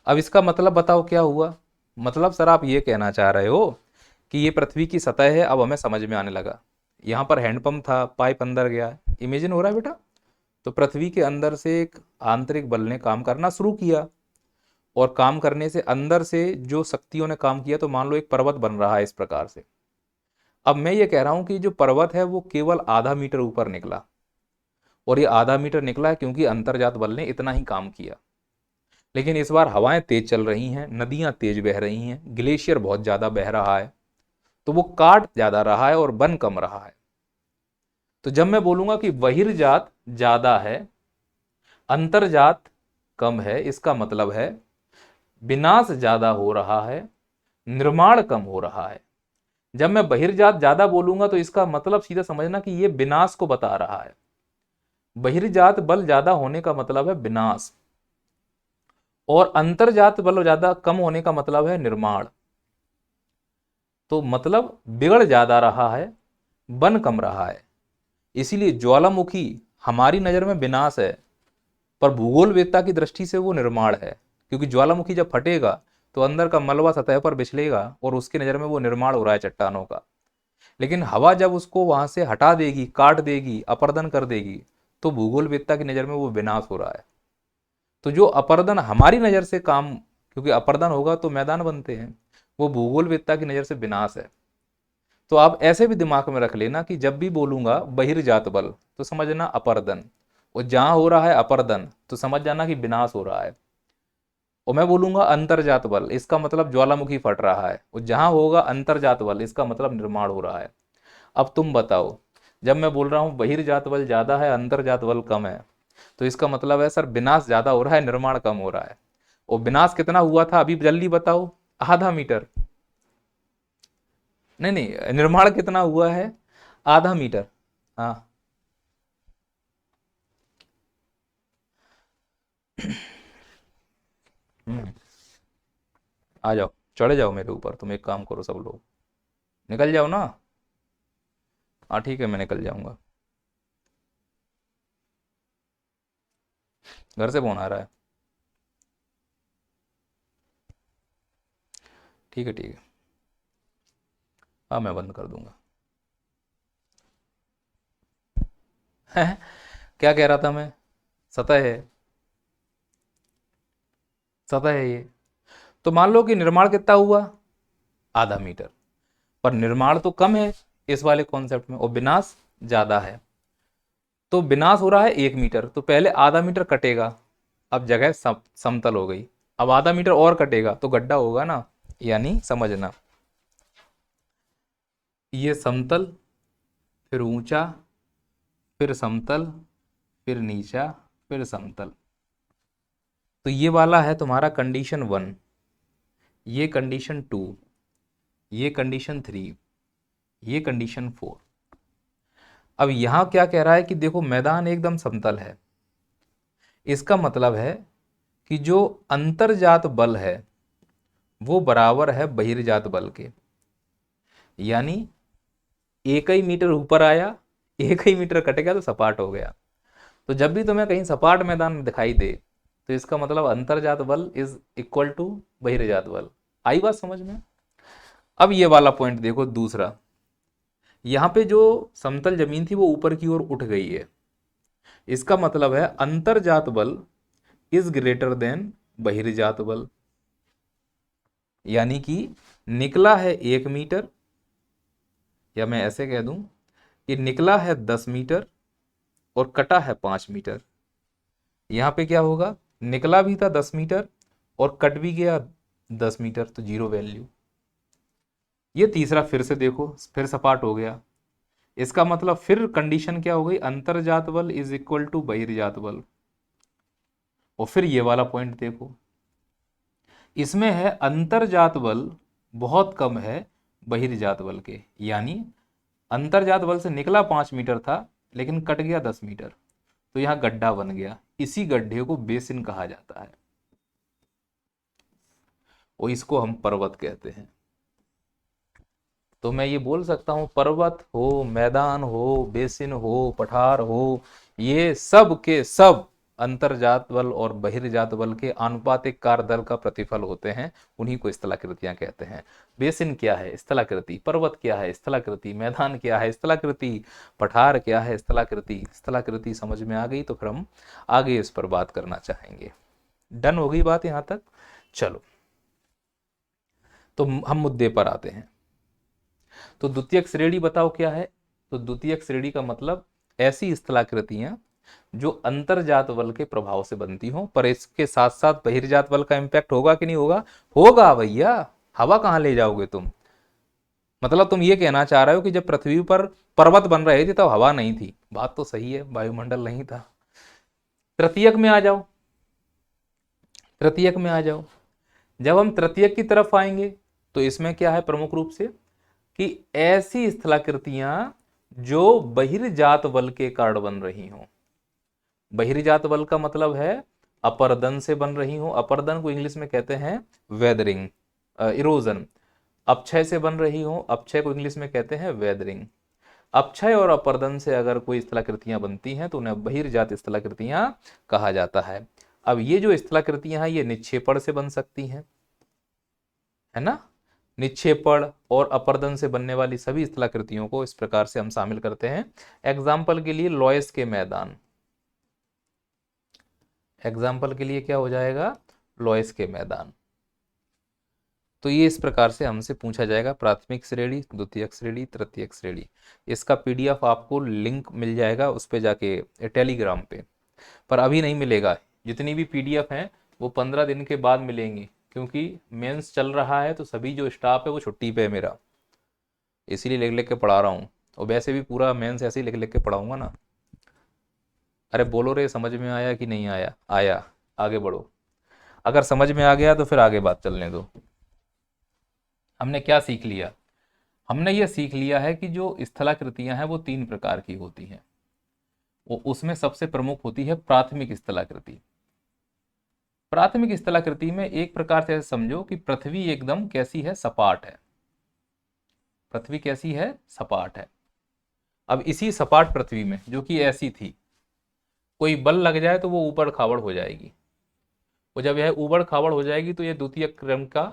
अब इसका मतलब बताओ क्या हुआ। मतलब सर आप ये कहना चाह रहे हो कि ये पृथ्वी की सतह है। अब हमें समझ में आने लगा। यहां पर हैंडपंप था, पाइप अंदर गया, इमेजिन हो रहा है बेटा। तो पृथ्वी के अंदर से एक आंतरिक बल ने काम करना शुरू किया, और काम करने से अंदर से जो शक्तियों ने काम किया, तो मान लो एक पर्वत बन रहा है इस प्रकार से। अब मैं ये कह रहा हूं कि जो पर्वत है वो केवल आधा मीटर ऊपर निकला, और ये आधा मीटर निकला है क्योंकि अंतर्जात बल ने इतना ही काम किया। लेकिन इस बार हवाएं तेज चल रही हैं, नदियां तेज बह रही हैं, ग्लेशियर बहुत ज्यादा बह रहा है, तो वो काट ज्यादा रहा है और बन कम रहा है। तो जब मैं बोलूंगा कि बहिर्जात ज्यादा है, अंतर्जात कम है, इसका मतलब है विनाश ज्यादा हो रहा है, निर्माण कम हो रहा है। जब मैं बहिर्जात ज्यादा बोलूंगा तो इसका मतलब सीधा समझना कि ये विनाश को बता रहा है। बहिर्जात बल ज्यादा होने का मतलब है विनाश, और अंतर्जात बल ज्यादा कम होने का मतलब है निर्माण। तो मतलब बिगड़ ज्यादा रहा है, बन कम रहा है। इसीलिए ज्वालामुखी हमारी नजर में विनाश है, पर भूगोलवेत्ता की दृष्टि से वो निर्माण है। क्योंकि ज्वालामुखी जब फटेगा तो अंदर का मलबा सतह पर बिछलेगा, और उसकी नजर में वो निर्माण हो रहा है चट्टानों का। लेकिन हवा जब उसको वहां से हटा देगी, काट देगी, अपरदन कर देगी, तो भूगोलवेत्ता की नजर में वो विनाश हो रहा है। तो जो अपरदन हमारी नजर से काम, क्योंकि अपरदन होगा तो मैदान बनते हैं, वो भूगोलवेत्ता की नजर से विनाश है। तो आप ऐसे भी दिमाग में रख लेना कि जब भी बोलूंगा बहिर्जात बल तो समझना अपरदन, और जहां हो रहा है अपरदन तो समझ जाना कि विनाश हो रहा है। और मैं बोलूंगा अंतर्जात बल, इसका मतलब ज्वालामुखी फट रहा है, और जहां होगा अंतर्जात बल इसका मतलब निर्माण हो रहा है। अब तुम बताओ, जब मैं बोल रहा हूं बहिर्जात बल ज्यादा है, अंतर्जात बल कम है, तो इसका मतलब है सर विनाश ज्यादा हो रहा है, निर्माण कम हो रहा है। और विनाश कितना हुआ था अभी जल्दी बताओ? आधा मीटर। नहीं नहीं, निर्माण कितना हुआ है? आधा मीटर। हाँ। हम्म, आ जाओ, चढ़े जाओ मेरे ऊपर। तुम एक काम करो, सब लोग निकल जाओ ना। हाँ ठीक है, मैं निकल जाऊंगा। घर से फोन आ रहा है। ठीक है ठीक है। हाँ मैं बंद कर दूंगा। क्या कह रहा था मैं? सतह है, सतह है ये। तो मान लो कि निर्माण कितना हुआ? आधा मीटर। पर निर्माण तो कम है इस वाले कॉन्सेप्ट में, और विनाश ज्यादा है। तो विनाश हो रहा है 1 मीटर, तो पहले आधा मीटर कटेगा, अब जगह समतल हो गई। अब आधा मीटर और कटेगा तो गड्ढा होगा ना। यानी समझना, ये समतल, फिर ऊंचा, फिर समतल, फिर नीचा, फिर समतल। तो ये वाला है तुम्हारा कंडीशन 1, ये कंडीशन 2, ये कंडीशन 3, ये कंडीशन 4। अब यहां क्या कह रहा है कि देखो मैदान एकदम समतल है, इसका मतलब है कि जो अंतर्जात बल है वो बराबर है बहिर्जात बल के। यानी एक ही मीटर ऊपर आया, एक ही मीटर कट गया तो सपाट हो गया। तो जब भी तुम्हें कहीं सपाट मैदान दिखाई दे, तो इसका मतलब अंतर्जात बल इज इक्वल टू बहिर्जात बल। आई बात समझ में? अब ये वाला पॉइंट देखो दूसरा, यहां पे जो समतल जमीन थी वो ऊपर की ओर उठ गई है, इसका मतलब है अंतर्जात बल इज ग्रेटर देन बहिर्जात बल। यानी कि निकला है 1 मीटर, या मैं ऐसे कह दूं कि निकला है 10 मीटर और कटा है 5 मीटर। यहां पे क्या होगा? निकला भी था 10 मीटर और कट भी गया 10 मीटर, तो जीरो वैल्यू। ये तीसरा फिर से देखो, फिर सपाट हो गया। इसका मतलब फिर कंडीशन क्या हो गई? अंतर्जात बल इज इक्वल टू बहिर्जात बल। और फिर ये वाला पॉइंट देखो, इसमें है अंतर्जात बल बहुत कम है बहिर्जात बल के। यानी अंतर्जात बल से निकला 5 मीटर था लेकिन कट गया 10 मीटर, तो यहां गड्ढा बन गया। इसी गड्ढे को बेसिन कहा जाता है और इसको हम पर्वत कहते हैं। तो मैं ये बोल सकता हूं पर्वत हो, मैदान हो, बेसिन हो, पठार हो, ये सब के सब अंतर्जात बल और बहिर्जात बल के आनुपातिक कार्यदल का प्रतिफल होते हैं। उन्हीं को स्थलाकृतियां कहते हैं। बेसिन क्या है? स्थलाकृति। पर्वत क्या है? स्थलाकृति। मैदान क्या है? स्थलाकृति। पठार क्या है? स्थलाकृति। स्थलाकृति समझ में आ गई तो फिर हम आगे इस पर बात करना चाहेंगे। डन हो गई बात यहां तक? चलो तो हम मुद्दे पर आते हैं। तो द्वितीयक श्रेणी बताओ क्या है? तो द्वितीयक श्रेणी का मतलब ऐसी स्थलाकृतियां जो अंतर्जात बल के प्रभाव से बनती हो, पर इसके साथ साथ बहिर्जात बल का इंपैक्ट होगा कि नहीं होगा? होगा भैया। हवा कहां ले जाओगे तुम? मतलब तुम ये कहना चाह रहे हो कि जब पृथ्वी पर पर्वत बन रहे थे तब हवा नहीं थी। बात तो सही है, वायुमंडल नहीं था। तृतीयक में आ जाओ, तृतीयक में आ जाओ। जब हम तृतीयक की तरफ आएंगे तो इसमें क्या है प्रमुख रूप से कि ऐसी स्थलाकृतियां जो बहिर्जात बल के कारण बन रही हों। बहिर्जात बल का मतलब है अपरदन से बन रही हो। अपरदन को इंग्लिश में कहते हैं वेदरिंग, इरोजन। अपक्षय से बन रही हो, अपक्षय को इंग्लिश में कहते हैं वेदरिंग। अपक्षय और अपरदन से अगर कोई स्थलाकृतियां बनती हैं तो उन्हें बहिर्जात स्थलाकृतियां कहा जाता है। अब ये जो स्थलाकृतियां हैं ये निक्षेपण से बन सकती हैं, है ना। निक्षेपण और अपरदन से बनने वाली सभी स्थलाकृतियों को इस प्रकार से हम शामिल करते हैं। एग्जाम्पल के लिए लॉयस के मैदान, एग्जाम्पल के लिए क्या हो जाएगा? लॉयस के मैदान। तो ये इस प्रकार से हमसे पूछा जाएगा प्राथमिक श्रेणी, द्वितीयक श्रेणी, तृतीयक श्रेणी। इसका पीडीएफ आपको लिंक मिल जाएगा उस पे जाके टेलीग्राम पे, पर अभी नहीं मिलेगा। जितनी भी पीडीएफ हैं वो 15 दिन के बाद मिलेंगी, क्योंकि मेंस चल रहा है तो सभी जो स्टाफ है वो छुट्टी पे है मेरा, इसीलिए लिख लिख के पढ़ा रहा हूँ। और वैसे भी पूरा मेंस ऐसे ही लिख लिख के पढ़ाऊंगा ना। अरे बोलो रे, समझ में आया कि नहीं आया? आया, आगे बढ़ो। अगर समझ में आ गया तो फिर आगे बात चलने दो। हमने क्या सीख लिया? हमने यह सीख लिया है कि जो स्थलाकृतियां हैं वो 3 प्रकार की होती हैं। वो उसमें सबसे प्रमुख होती है प्राथमिक स्थलाकृति। प्राथमिक स्थलाकृति में एक प्रकार से समझो कि पृथ्वी एकदम कैसी है? सपाट है। पृथ्वी कैसी है? सपाट है। अब इसी सपाट पृथ्वी में, जो कि ऐसी थी, कोई बल लग जाए तो वो ऊबड़ खाबड़ हो जाएगी। और जब यह ऊबड़ खाबड़ हो जाएगी तो यह द्वितीय क्रम का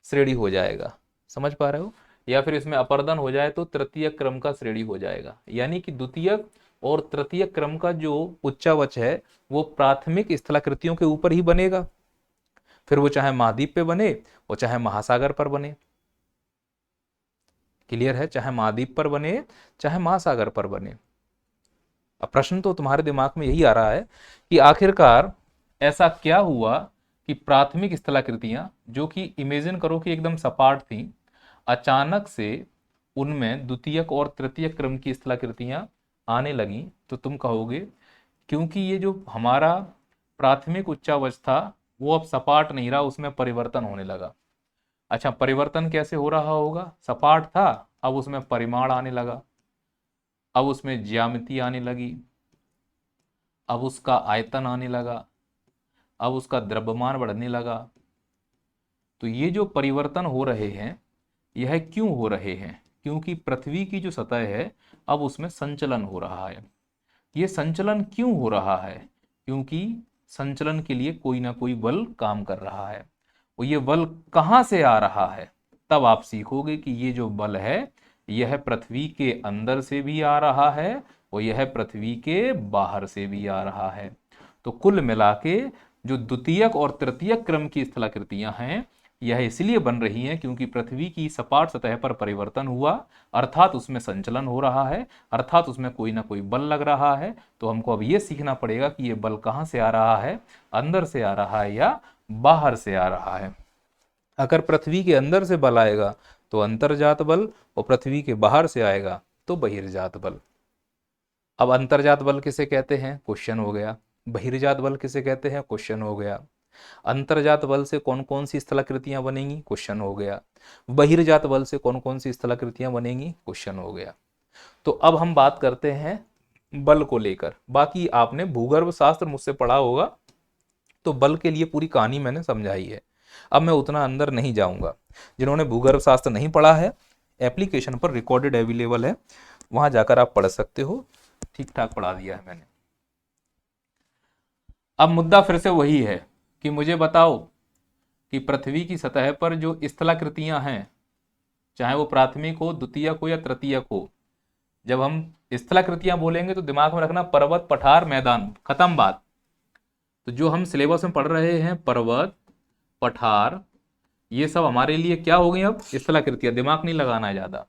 श्रेणी हो जाएगा। समझ पा रहे हो? या फिर इसमें अपर्दन हो जाए तो तृतीय क्रम का श्रेणी हो जाएगा। यानी कि द्वितीय और तृतीय क्रम का जो उच्चावच है वो प्राथमिक स्थलाकृतियों के ऊपर ही बनेगा। फिर वो चाहे महाद्वीप पे बने और चाहे महासागर पर बने। क्लियर है? चाहे महाद्वीप पर बने चाहे महासागर पर बने। अब प्रश्न तो तुम्हारे दिमाग में यही आ रहा है कि आखिरकार ऐसा क्या हुआ कि प्राथमिक स्थलाकृतियां जो कि इमेजिन करो कि एकदम सपाट थी, अचानक से उनमें द्वितीयक और तृतीयक क्रम की स्थलाकृतियां आने लगी। तो तुम कहोगे क्योंकि ये जो हमारा प्राथमिक उच्चावच था वो अब सपाट नहीं रहा, उसमें परिवर्तन होने लगा। अच्छा, परिवर्तन कैसे हो रहा होगा? सपाट था, अब उसमें परिमाण आने लगा, अब उसमें ज्यामिति आने लगी, अब उसका आयतन आने लगा, अब उसका द्रव्यमान बढ़ने लगा। तो ये जो परिवर्तन हो रहे हैं यह क्यों हो रहे हैं? क्योंकि पृथ्वी की जो सतह है अब उसमें संचलन हो रहा है। ये संचलन क्यों हो रहा है? क्योंकि संचलन के लिए कोई ना कोई बल काम कर रहा है। और ये बल कहां से आ रहा है? तब आप सीखोगे कि ये जो बल है यह पृथ्वी के अंदर से भी आ रहा है और यह पृथ्वी के बाहर से भी आ रहा है। तो कुल मिला के जो द्वितीयक और तृतीयक क्रम की स्थलाकृतियां हैं यह इसलिए बन रही हैं क्योंकि पृथ्वी की सपाट सतह पर परिवर्तन हुआ, अर्थात उसमें संचलन हो रहा है, अर्थात उसमें कोई ना कोई बल लग रहा है। तो हमको अब यह सीखना पड़ेगा कि यह बल कहां से आ रहा है, अंदर से आ रहा है या बाहर से आ रहा है। अगर पृथ्वी के अंदर से बल आएगा तो अंतर्जात बल, और पृथ्वी के बाहर से आएगा तो बहिर्जात बल। अब अंतर्जात बल किसे कहते हैं? क्वेश्चन हो गया। बहिर्जात बल किसे कहते हैं? क्वेश्चन हो गया। अंतर्जात बल से कौन कौन सी स्थलाकृतियां बनेंगी, क्वेश्चन हो गया। बहिर्जात बल से कौन कौन सी स्थलाकृतियां बनेंगी, क्वेश्चन हो गया। तो अब हम बात करते हैं बल को लेकर। बाकी आपने भूगर्भ शास्त्र मुझसे पढ़ा होगा, तो बल के लिए पूरी कहानी मैंने समझाई है। अब मैं उतना अंदर नहीं जाऊंगा। जिन्होंने भूगर्भ शास्त्र नहीं पढ़ा है, एप्लीकेशन पर रिकॉर्डेड अवेलेबल है, वहां जाकर आप पढ़ सकते हो। ठीक ठाक पढ़ा दिया है मैंने। अब मुद्दा फिर से वही है कि मुझे बताओ कि पृथ्वी की सतह पर जो स्थलाकृतियां हैं, चाहे वो प्राथमिक हो, द्वितीयक हो या तृतीयक हो, जब हम स्थलाकृतियां बोलेंगे तो दिमाग में रखना पर्वत, पठार, मैदान, खत्म बात। तो जो हम सिलेबस में पढ़ रहे हैं पर्वत, पठार, ये सब हमारे लिए क्या हो गई अब, स्थलाकृतियां। दिमाग नहीं लगाना है ज्यादा।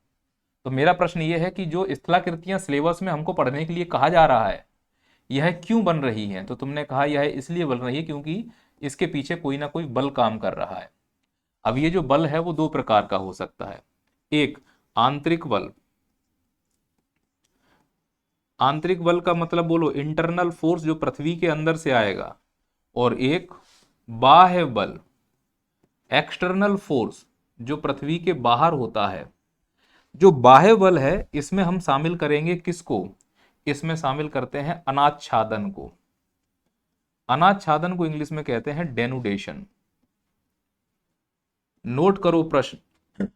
तो मेरा प्रश्न ये है कि जो स्थलाकृतियां सिलेबस में हमको पढ़ने के लिए कहा जा रहा है, यह क्यों बन रही हैं? तो तुमने कहा यह इसलिए बन रही है क्योंकि इसके पीछे कोई ना कोई बल काम कर रहा है। अब ये जो बल है वो दो प्रकार का हो सकता है। एक आंतरिक बल, आंतरिक बल का मतलब बोलो इंटरनल फोर्स जो पृथ्वी के अंदर से आएगा, और एक बाह्य बल, एक्सटर्नल फोर्स जो पृथ्वी के बाहर होता है। जो बाह्य बल है इसमें हम शामिल करेंगे किसको, इसमें शामिल करते हैं अनाच्छादन को। अनाच्छादन को इंग्लिश में कहते हैं डेनुडेशन। नोट करो प्रश्न,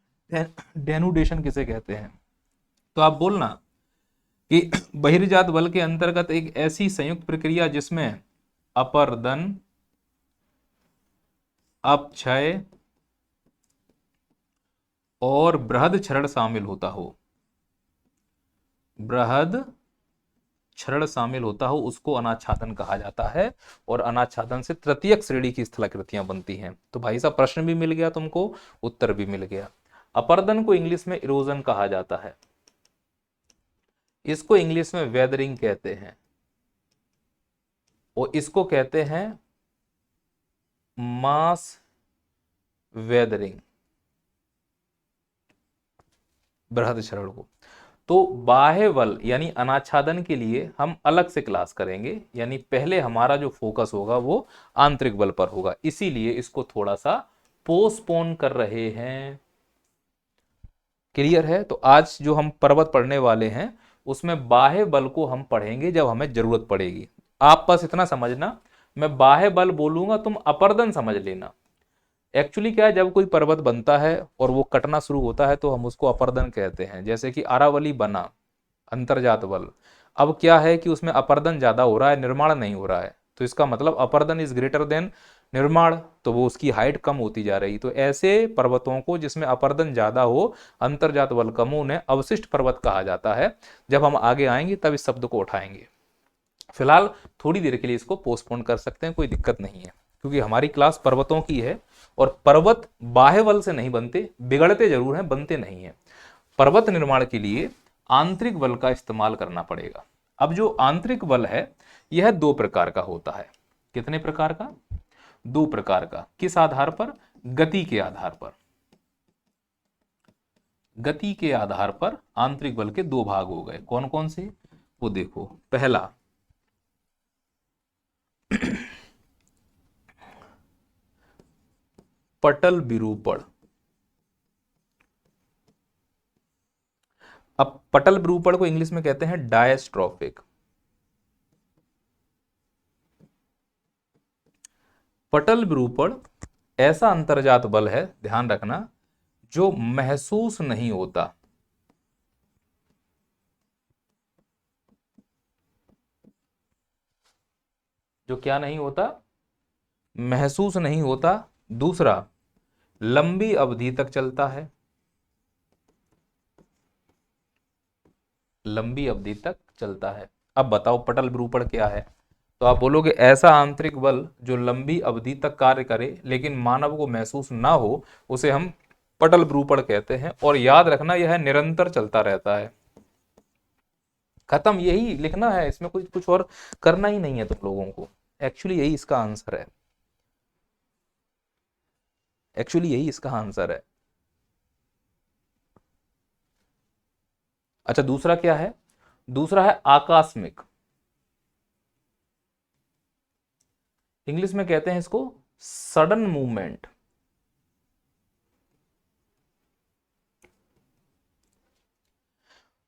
डेनुडेशन किसे कहते हैं? तो आप बोलना कि बहिर्जात बल के अंतर्गत एक ऐसी संयुक्त प्रक्रिया जिसमें अपर्दन, अपक्षय और बृहद क्षरण शामिल होता हो, बृहद क्षरण शामिल होता हो, उसको अनाच्छादन कहा जाता है। और अनाच्छादन से तृतीयक श्रेणी की स्थलाकृतियां बनती हैं। तो भाई साहब प्रश्न भी मिल गया तुमको, उत्तर भी मिल गया। अपर्दन को इंग्लिश में इरोजन कहा जाता है, इसको इंग्लिश में वेदरिंग कहते हैं, और इसको कहते हैं मास वेदरिंग, बृहद क्षरण को। तो बाह्य बल यानी अनाच्छादन के लिए हम अलग से क्लास करेंगे, यानी पहले हमारा जो फोकस होगा वो आंतरिक बल पर होगा, इसीलिए इसको थोड़ा सा पोस्टपोन कर रहे हैं। क्लियर है? तो आज जो हम पर्वत पढ़ने वाले हैं उसमें बाह्य बल को हम पढ़ेंगे जब हमें जरूरत पड़ेगी। आप बस इतना समझना, मैं बाह्य बल बोलूंगा, तुम अपर्दन समझ लेना। एक्चुअली क्या है, जब कोई पर्वत बनता है और वो कटना शुरू होता है तो हम उसको अपर्दन कहते हैं। जैसे कि अरावली बना, अंतर्जात बल, अब क्या है कि उसमें अपर्दन ज्यादा हो रहा है, निर्माण नहीं हो रहा है, तो इसका मतलब अपर्दन इज ग्रेटर देन निर्माण, तो वो उसकी हाइट कम होती जा रही। तो ऐसे पर्वतों को जिसमें अपर्दन ज्यादा हो, अंतर्जात बल कम हो, उन्हें अवशिष्ट पर्वत कहा जाता है। जब हम आगे आएंगे तब इस शब्द को उठाएंगे। फिलहाल थोड़ी देर के लिए इसको पोस्टपोन कर सकते हैं, कोई दिक्कत नहीं है, क्योंकि हमारी क्लास पर्वतों की है। और पर्वत बाह्य बल से नहीं बनते, बिगड़ते जरूर हैं, बनते नहीं है। पर्वत निर्माण के लिए आंतरिक बल का इस्तेमाल करना पड़ेगा। अब जो आंतरिक बल है यह दो प्रकार का होता है। कितने प्रकार का? दो प्रकार का। किस आधार पर? गति के आधार पर। गति के आधार पर आंतरिक बल के दो भाग हो गए। कौन कौन से? वो देखो, पहला पटल विरूपण। अब पटल विरूपण को इंग्लिश में कहते हैं डायस्ट्रॉफिक। पटल विरूपण ऐसा अंतर्जात बल है, ध्यान रखना, जो महसूस नहीं होता। जो क्या नहीं होता? महसूस नहीं होता। दूसरा, लंबी अवधि तक चलता है, लंबी अवधि तक चलता है। अब बताओ पटल विरूपण क्या है? तो आप बोलोगे ऐसा आंतरिक बल जो लंबी अवधि तक कार्य करे लेकिन मानव को महसूस ना हो, उसे हम पटल विरूपण कहते हैं। और याद रखना यह निरंतर चलता रहता है। खत्म, यही लिखना है, इसमें कुछ कुछ और करना ही नहीं है तुम लोगों को। एक्चुअली यही इसका आंसर है, एक्चुअली यही इसका आंसर है। अच्छा, दूसरा क्या है? दूसरा है आकस्मिक। इंग्लिश में कहते हैं इसको सडन मूवमेंट,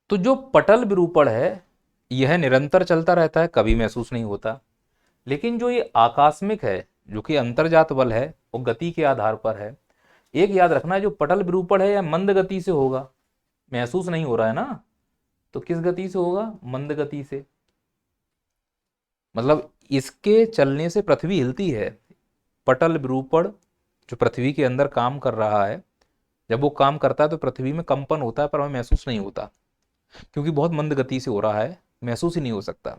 तो जो पटल विरूपण है यह निरंतर चलता रहता है, कभी महसूस नहीं होता। लेकिन जो ये आकस्मिक है, जो कि अंतर्जात बल है, वो गति के आधार पर है। एक याद रखना है, जो पटल विरूपण है यह मंद गति से होगा, महसूस नहीं हो रहा है ना, तो किस गति से होगा? मंद गति से। मतलब इसके चलने से पृथ्वी हिलती है। पटल विरूपण जो पृथ्वी के अंदर काम कर रहा है, जब वो काम करता है तो पृथ्वी में कंपन होता है, पर हमें महसूस नहीं होता, क्योंकि बहुत मंद गति से हो रहा है, महसूस ही नहीं हो सकता।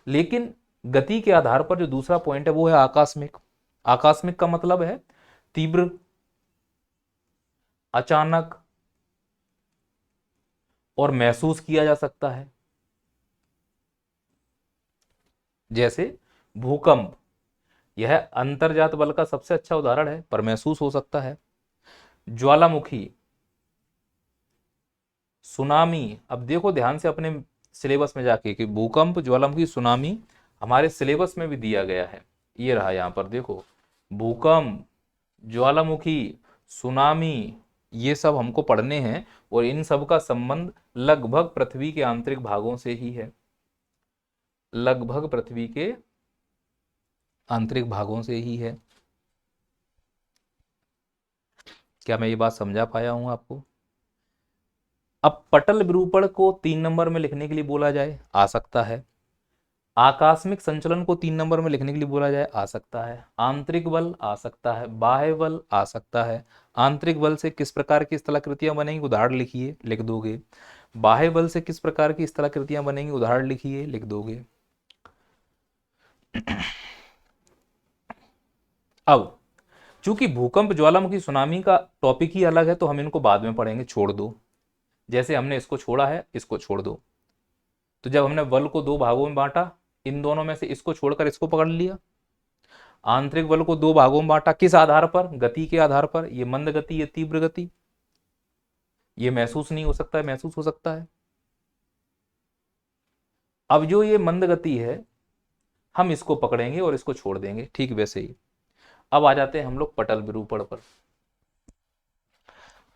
लेकिन गति के आधार पर जो दूसरा पॉइंट है वो है आकस्मिक। आकस्मिक का मतलब है तीव्र, अचानक और महसूस किया जा सकता है। जैसे भूकंप, यह अंतर्जात बल का सबसे अच्छा उदाहरण है, पर महसूस हो सकता है। ज्वालामुखी, सुनामी, अब देखो ध्यान से अपने सिलेबस में जाके कि भूकंप, ज्वालामुखी, सुनामी हमारे सिलेबस में भी दिया गया है। ये रहा यहां पर देखो, भूकंप, ज्वालामुखी, सुनामी, ये सब हमको पढ़ने हैं, और इन सब का संबंध लगभग पृथ्वी के आंतरिक भागों से ही है, लगभग पृथ्वी के आंतरिक भागों से ही है। क्या मैं ये बात समझा पाया हूं आपको? अब पटल विरूपण को 3 नंबर में लिखने के लिए बोला जाए, आ सकता है। आकस्मिक संचलन को 3 नंबर में लिखने के लिए बोला जाए, आ सकता है। आंतरिक बल आ सकता है, बाह्य बल आ सकता है। आंतरिक बल से किस प्रकार की स्थलाकृतियां बनेंगी, उदाहरण लिखिए, लिख दोगे। बाह्य बल से किस प्रकार की स्थलाकृतियां बनेंगी, उदाहरण लिखिए, लिख दोगे। अब चूंकि भूकंप, ज्वालामुखी, सुनामी का टॉपिक ही अलग है, तो हम इनको बाद में पढ़ेंगे, छोड़ दो। जैसे हमने इसको छोड़ा है, इसको छोड़ दो। तो जब हमने बल को 2 भागों में बांटा, इन दोनों में से इसको छोड़कर इसको पकड़ लिया। आंतरिक बल को 2 भागों में बांटा, किस आधार पर? गति के आधार पर। ये मंद गति, ये तीव्र गति। ये महसूस नहीं हो सकता है, महसूस हो सकता है। अब जो ये मंद गति है, हम इसको पकड़ेंगे और इसको छोड़ देंगे, ठीक वैसे ही। अब आ जाते हैं हम लोग पटल विरूपण पर।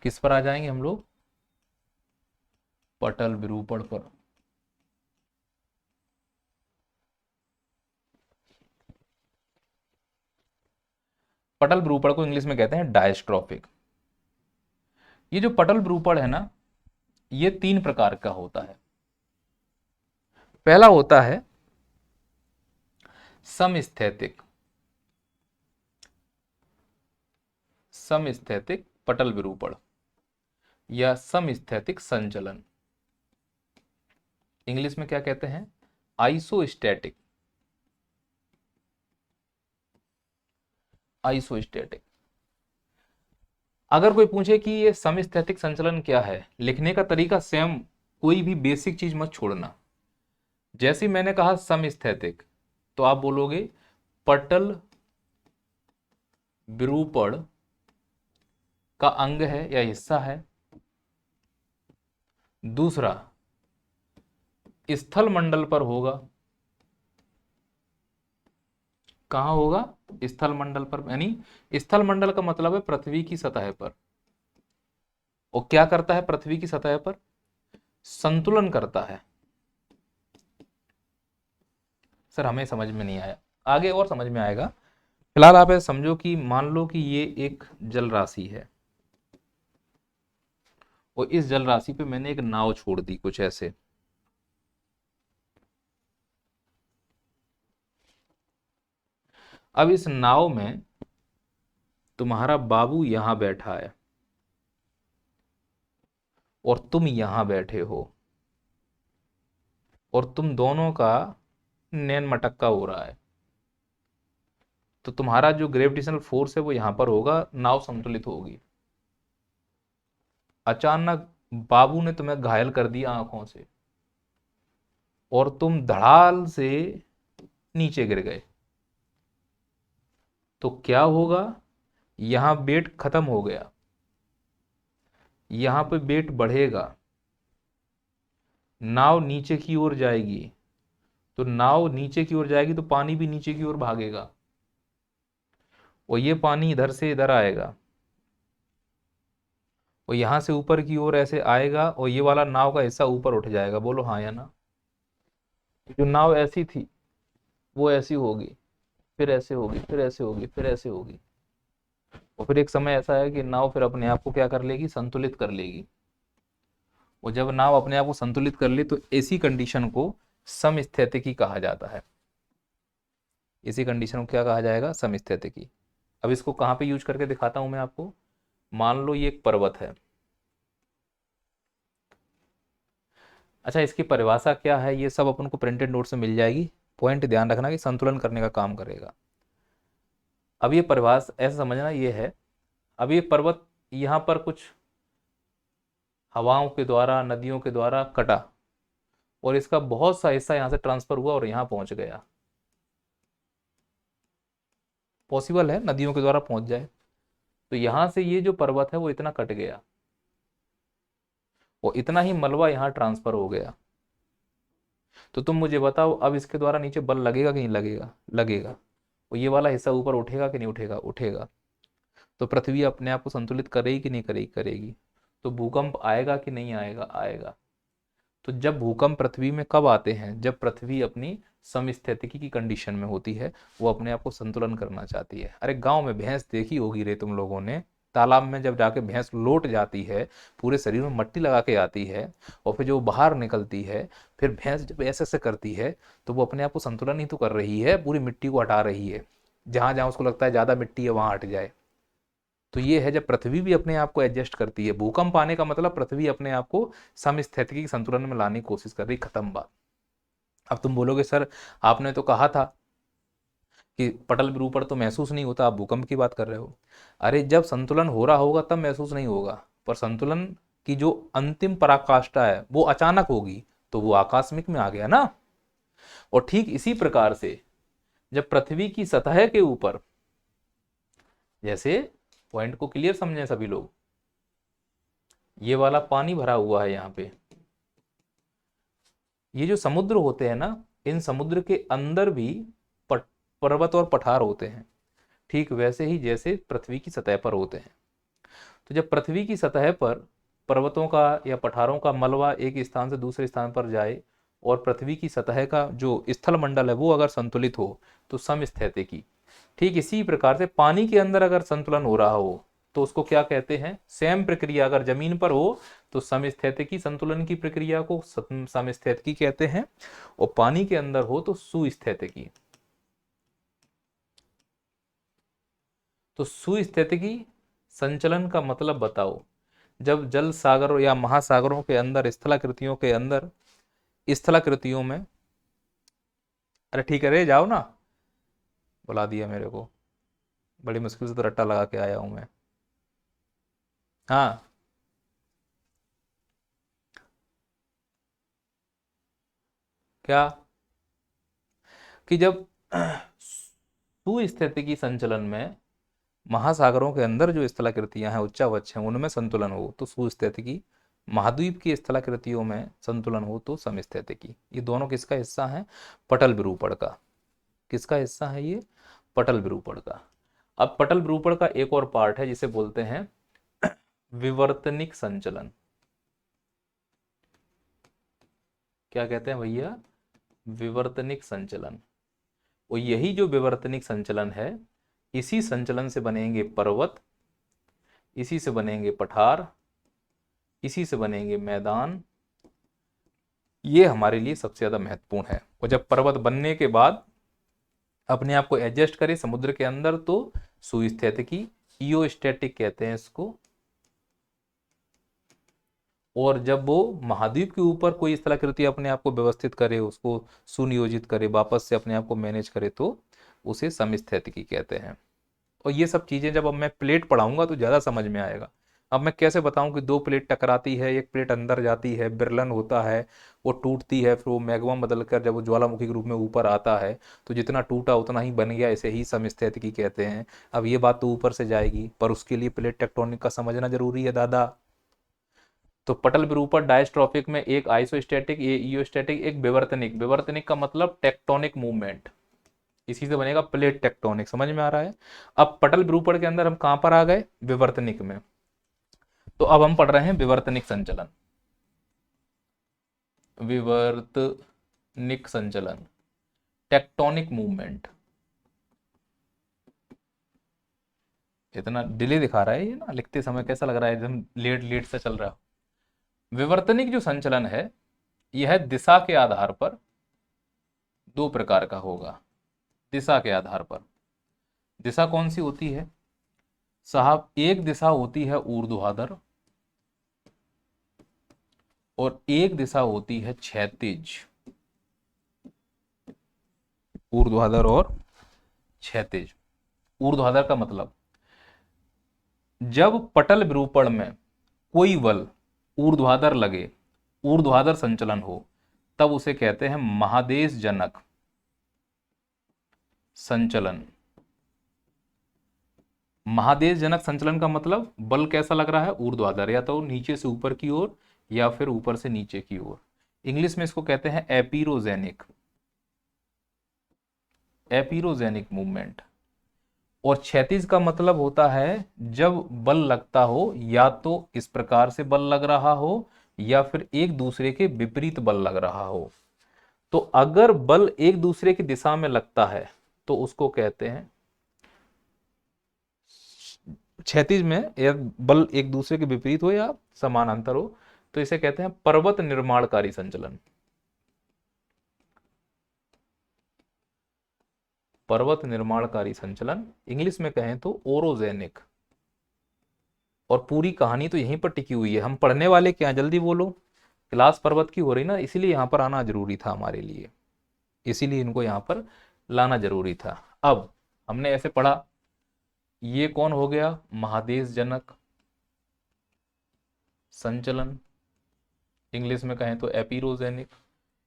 किस पर आ जाएंगे हम लोग? पटल विरूपण पर। पटल विरूपण को इंग्लिश में कहते हैं डायस्ट्रॉफिक। ये जो पटल विरूपण है ना, ये 3 प्रकार का होता है। पहला होता है समस्थैतिक, समस्थैतिक पटल विरूपण या समस्थैतिक संचलन। इंग्लिश में क्या कहते हैं? Isostatic, isostatic. अगर कोई पूछे कि ये समस्थैतिक संचलन क्या है, लिखने का तरीका सेम, कोई भी बेसिक चीज मत छोड़ना। जैसे मैंने कहा समस्थैतिक, तो आप बोलोगे पटल विरूपण का अंग है या हिस्सा है। दूसरा, स्थल मंडल पर होगा। कहां होगा? स्थल मंडल पर, यानी स्थल मंडल का मतलब है पृथ्वी की सतह पर। और क्या करता है पृथ्वी की सतह पर? संतुलन करता है। सर हमें समझ में नहीं आया, आगे और समझ में आएगा। फिलहाल आप ऐसे समझो कि मान लो कि ये एक जल राशि है, और इस जल राशि पे मैंने एक नाव छोड़ दी कुछ ऐसे। अब इस नाव में तुम्हारा बाबू यहां बैठा है और तुम यहां बैठे हो, और तुम दोनों का नैन मटक्का हो रहा है। तो तुम्हारा जो ग्रेविटेशनल फोर्स है वो यहां पर होगा, नाव संतुलित होगी। अचानक बाबू ने तुम्हें घायल कर दिया आंखों से, और तुम धड़ाल से नीचे गिर गए। तो क्या होगा? यहां वेट खत्म हो गया, यहां पे वेट बढ़ेगा, नाव नीचे की ओर जाएगी। तो नाव नीचे की ओर जाएगी तो पानी भी नीचे की ओर भागेगा, और ये पानी इधर से इधर आएगा और यहाँ से ऊपर की ओर ऐसे आएगा और ये वाला नाव का हिस्सा ऊपर उठ जाएगा। बोलो हाँ या ना। जो नाव ऐसी थी वो ऐसी होगी, फिर ऐसे होगी, फिर ऐसे होगी, फिर ऐसे होगी, और फिर एक समय ऐसा है कि नाव फिर अपने आप को क्या कर लेगी, संतुलित कर लेगी। और जब नाव अपने आप को संतुलित कर ले तो ऐसी कंडीशन को समस्थितिकी कहा जाता है। इसी कंडीशन को क्या कहा जाएगा, समस्थितिकी। अब इसको कहाँ पे यूज करके दिखाता हूं मैं आपको। मान लो ये एक पर्वत है। अच्छा, इसकी परिभाषा क्या है ये सब अपन को प्रिंटेड नोट से मिल जाएगी। पॉइंट ध्यान रखना कि संतुलन करने का काम करेगा। अब ये परिभाषा ऐसा समझना ये है, अब ये पर्वत यहाँ पर कुछ हवाओं के द्वारा, नदियों के द्वारा कटा और इसका बहुत सा हिस्सा यहाँ से ट्रांसफर हुआ और यहाँ पहुंच गया। पॉसिबल है नदियों के द्वारा पहुंच जाए। तो यहां से ये जो पर्वत है वो इतना कट गया और इतना ही मलबा यहाँ ट्रांसफर हो गया। तो तुम मुझे बताओ अब इसके द्वारा नीचे बल लगेगा कि नहीं लगेगा, लगेगा। और ये वाला हिस्सा ऊपर उठेगा कि नहीं उठेगा, उठेगा। तो पृथ्वी अपने आप को संतुलित करेगी कि नहीं करेगी, करेगी। तो भूकंप आएगा कि नहीं आएगा, आएगा। तो जब भूकंप पृथ्वी में कब आते हैं, जब पृथ्वी अपनी समस्थितिकी की कंडीशन में होती है, वो अपने आप को संतुलन करना चाहती है। अरे गांव में भैंस देखी होगी रे तुम लोगों ने, तालाब में जब जाके भैंस लौट जाती है, पूरे शरीर में मट्टी लगा के आती है और फिर जो बाहर निकलती है, फिर भैंस जब ऐसे ऐसे करती है तो वो अपने आप को संतुलन ही तो कर रही है, पूरी मिट्टी को हटा रही है। जहां जहां उसको लगता है ज्यादा मिट्टी है वहां हट जाए। तो ये है जब पृथ्वी भी अपने आप को एडजस्ट करती है। भूकंप आने का मतलब पृथ्वी अपने आप को समस्थितिकी संतुलन में लाने की कोशिश कर रही, खत्म बात। अब तुम बोलोगे सर आपने तो कहा था कि पटल विरूपण तो महसूस नहीं होता, आप भूकंप की बात कर रहे हो। अरे जब संतुलन हो रहा होगा तब महसूस नहीं होगा, पर संतुलन की जो अंतिम पराकाष्ठा है वो अचानक होगी तो वो आकस्मिक में आ गया ना। और ठीक इसी प्रकार से जब पृथ्वी की सतह के ऊपर, जैसे पॉइंट को क्लियर समझें सभी लोग, ये वाला पानी भरा हुआ है यहाँ पे, ये जो समुद्र होते हैं ना, इन समुद्र के अंदर भी पर्वत और पठार होते हैं, ठीक वैसे ही जैसे पृथ्वी की सतह पर होते हैं। तो जब पृथ्वी की सतह पर पर्वतों का या पठारों का मलबा एक स्थान से दूसरे स्थान पर जाए और पृथ्वी की सतह का जो स्थल मंडल है वो अगर संतुलित हो तो समस्थितिकी। ठीक इसी प्रकार से पानी के अंदर अगर संतुलन हो रहा हो तो उसको क्या कहते हैं, सेम प्रक्रिया अगर जमीन पर हो तो समस्थितिकी संतुलन की प्रक्रिया को समस्थितिकी कहते हैं, और पानी के अंदर हो तो सुस्थितिकी। तो सुस्थितिकी संचलन का मतलब बताओ। जब जल सागरों या महासागरों के अंदर, स्थलाकृतियों के अंदर, स्थलाकृतियों में, अरे ठीक है रे जाओ ना, बुला दिया मेरे को, बड़ी मुश्किल से तो रट्टा लगा के आया हूं मैं। हाँ क्या, कि जब सुस्थितिकी संचलन में महासागरों के अंदर जो स्थलाकृतियां हैं, उच्चावच हैं, उनमें संतुलन हो तो सुस्थितिकी, महाद्वीप की स्थलाकृतियों में संतुलन हो तो समस्थितिकी। ये दोनों किसका हिस्सा है, पटल विरूपण का। किसका हिस्सा है ये, पटल विरूपण का। अब पटल विरूपण का एक और पार्ट है जिसे बोलते हैं विवर्तनिक संचलन। क्या कहते हैं भैया, विवर्तनिक संचलन। और यही जो विवर्तनिक संचलन है, इसी संचलन से बनेंगे पर्वत, इसी से बनेंगे पठार, इसी से बनेंगे मैदान। ये हमारे लिए सबसे ज्यादा महत्वपूर्ण है। और जब पर्वत बनने के बाद अपने आप को एडजस्ट करे समुद्र के अंदर तो सुस्थितिकी, इयोस्टैटिक कहते हैं इसको। और जब वो महाद्वीप के ऊपर कोई स्थलाकृति अपने आप को व्यवस्थित करे, उसको सुनियोजित करे, वापस से अपने आप को मैनेज करे तो उसे समस्थितिकी कहते हैं। और ये सब चीजें जब अब मैं प्लेट पढ़ाऊंगा तो ज्यादा समझ में आएगा। अब मैं कैसे बताऊं कि दो प्लेट टकराती है, एक प्लेट अंदर जाती है, बिरलन होता है, वो टूटती है, फिर वो मैग्मा बदल कर जब वो ज्वालामुखी के रूप में ऊपर आता है तो जितना टूटा उतना ही बन गया, इसे ही समस्थितिकी कहते हैं। अब ये बात तो ऊपर से जाएगी पर उसके लिए प्लेट टेक्टोनिक का समझना जरूरी है दादा। तो पटल विरूपण डायस्ट्रॉफिक में एक आइसोस्टैटिक, ये इयोस्टैटिक, एक विवर्तनिक। विवर्तनिक का मतलब टेक्टोनिक मूवमेंट। इसी से बनेगा प्लेट टेक्टोनिक। समझ में आ रहा है? अब पटल विरूपण के अंदर हम कहां पर आ गए? विवर्तनिक में। तो अब हम पढ़ रहे हैं विवर्तनिक संचलन। विवर्तनिक संचलन, टेक्टोनिक मूवमेंट। इतना डिले दिखा रहा है ये ना, लिखते समय कैसा लग रहा है, एकदम लेट लेट से चल रहा है। विवर्तनिक जो संचलन है यह दिशा के आधार पर दो प्रकार का होगा। दिशा के आधार पर, दिशा कौन सी होती है साहब? एक दिशा होती है ऊर्ध्वाधर और एक दिशा होती है क्षैतिज। ऊर्ध्वाधर और क्षैतिज। ऊर्ध्वाधर का मतलब, जब पटल विरूपण में कोई बल ऊर्ध्वाधर लगे, ऊर्ध्वाधर संचलन हो, तब उसे कहते हैं महादेश जनक संचलन। महादेश जनक संचलन का मतलब बल कैसा लग रहा है? ऊर्ध्वाधर, या तो नीचे से ऊपर की ओर या फिर ऊपर से नीचे की ओर। इंग्लिश में इसको कहते हैं एपिरोजेनिक, एपिरोजेनिक मूवमेंट। और क्षैतिज का मतलब होता है जब बल लगता हो, या तो इस प्रकार से बल लग रहा हो या फिर एक दूसरे के विपरीत बल लग रहा हो। तो अगर बल एक दूसरे की दिशा में लगता है तो उसको कहते हैं क्षैतिज में, या बल एक दूसरे के विपरीत हो या समानांतर हो तो इसे कहते हैं पर्वत निर्माणकारी संचलन। पर्वत निर्माणकारी संचलन, इंग्लिश में कहें तो ओरोजेनिक। और पूरी कहानी तो यहीं पर टिकी हुई है। हम पढ़ने वाले क्या, जल्दी बोलो। क्लास पर्वत की हो रही ना, इसीलिए यहां पर आना जरूरी था हमारे लिए, इसीलिए इनको यहां पर लाना जरूरी था। अब हमने ऐसे पढ़ा, ये कौन हो गया? महादेश जनक संचलन, इंग्लिश में कहें तो एपिरोजेनिक।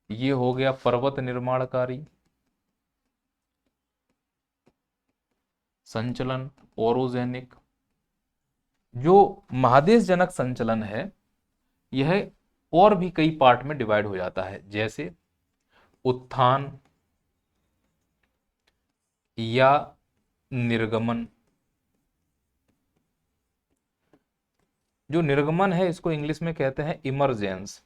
ये हो गया पर्वत निर्माणकारी संचलन, ओरोजेनिक। जो महादेश जनक संचलन है यह और भी कई पार्ट में डिवाइड हो जाता है, जैसे उत्थान या निर्गमन। जो निर्गमन है इसको इंग्लिश में कहते हैं इमरजेंस।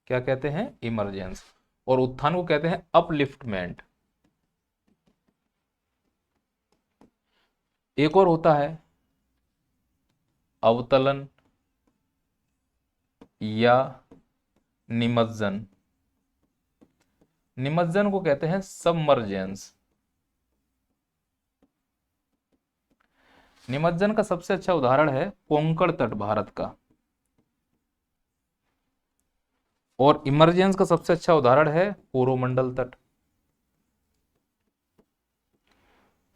क्या कहते हैं? इमरजेंस। और उत्थान को कहते हैं अपलिफ्टमेंट। एक और होता है अवतलन या निमज्जन। निमज्जन को कहते हैं सबमर्जेंस। निमज्जन का सबसे अच्छा उदाहरण है कोंकण तट भारत का। और इमरजेंस का सबसे अच्छा उदाहरण है कोरोमंडल तट।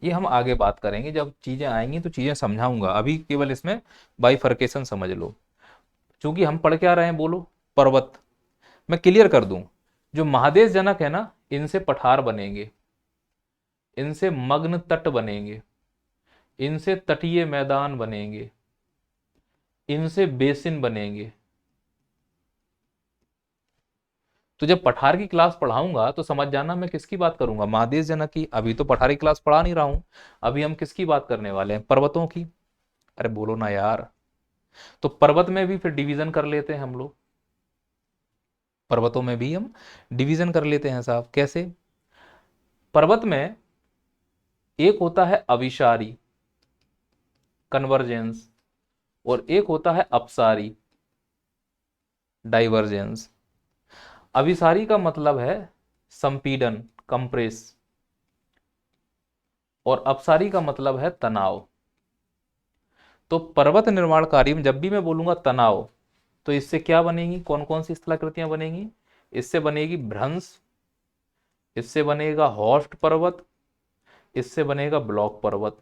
ये हम आगे बात करेंगे, जब चीजें आएंगी तो चीजें समझाऊंगा। अभी केवल इसमें बाइफर्केशन समझ लो। क्योंकि हम पढ़ क्या रहे हैं बोलो? पर्वत। मैं क्लियर कर दूं, जो महादेश जनक है ना, इनसे पठार बनेंगे, इनसे मग्न तट बनेंगे, इनसे तटीय मैदान बनेंगे, इनसे बेसिन बनेंगे। तो जब पठार की क्लास पढ़ाऊंगा तो समझ जाना मैं किसकी बात करूंगा, महादेश जनक की। अभी तो पठार की क्लास पढ़ा नहीं रहा हूं, अभी हम किसकी बात करने वाले हैं? पर्वतों की। अरे बोलो ना यार। तो पर्वत में भी फिर डिवीजन कर लेते हैं हम लोग, पर्वतों में भी हम डिवीजन कर लेते हैं साहब। कैसे? पर्वत में एक होता है अभिसारी कन्वर्जेंस, और एक होता है अपसारी डाइवर्जेंस। अभिसारी का मतलब है संपीड़न, कंप्रेस, और अपसारी का मतलब है तनाव। तो पर्वत निर्माणकारी में जब भी मैं बोलूंगा तनाव, तो इससे क्या बनेगी? कौन कौन सी स्थलाकृतियां बनेगी? इससे बनेगी भ्रंश, इससे बनेगा हॉस्ट पर्वत, इससे बनेगा ब्लॉक पर्वत।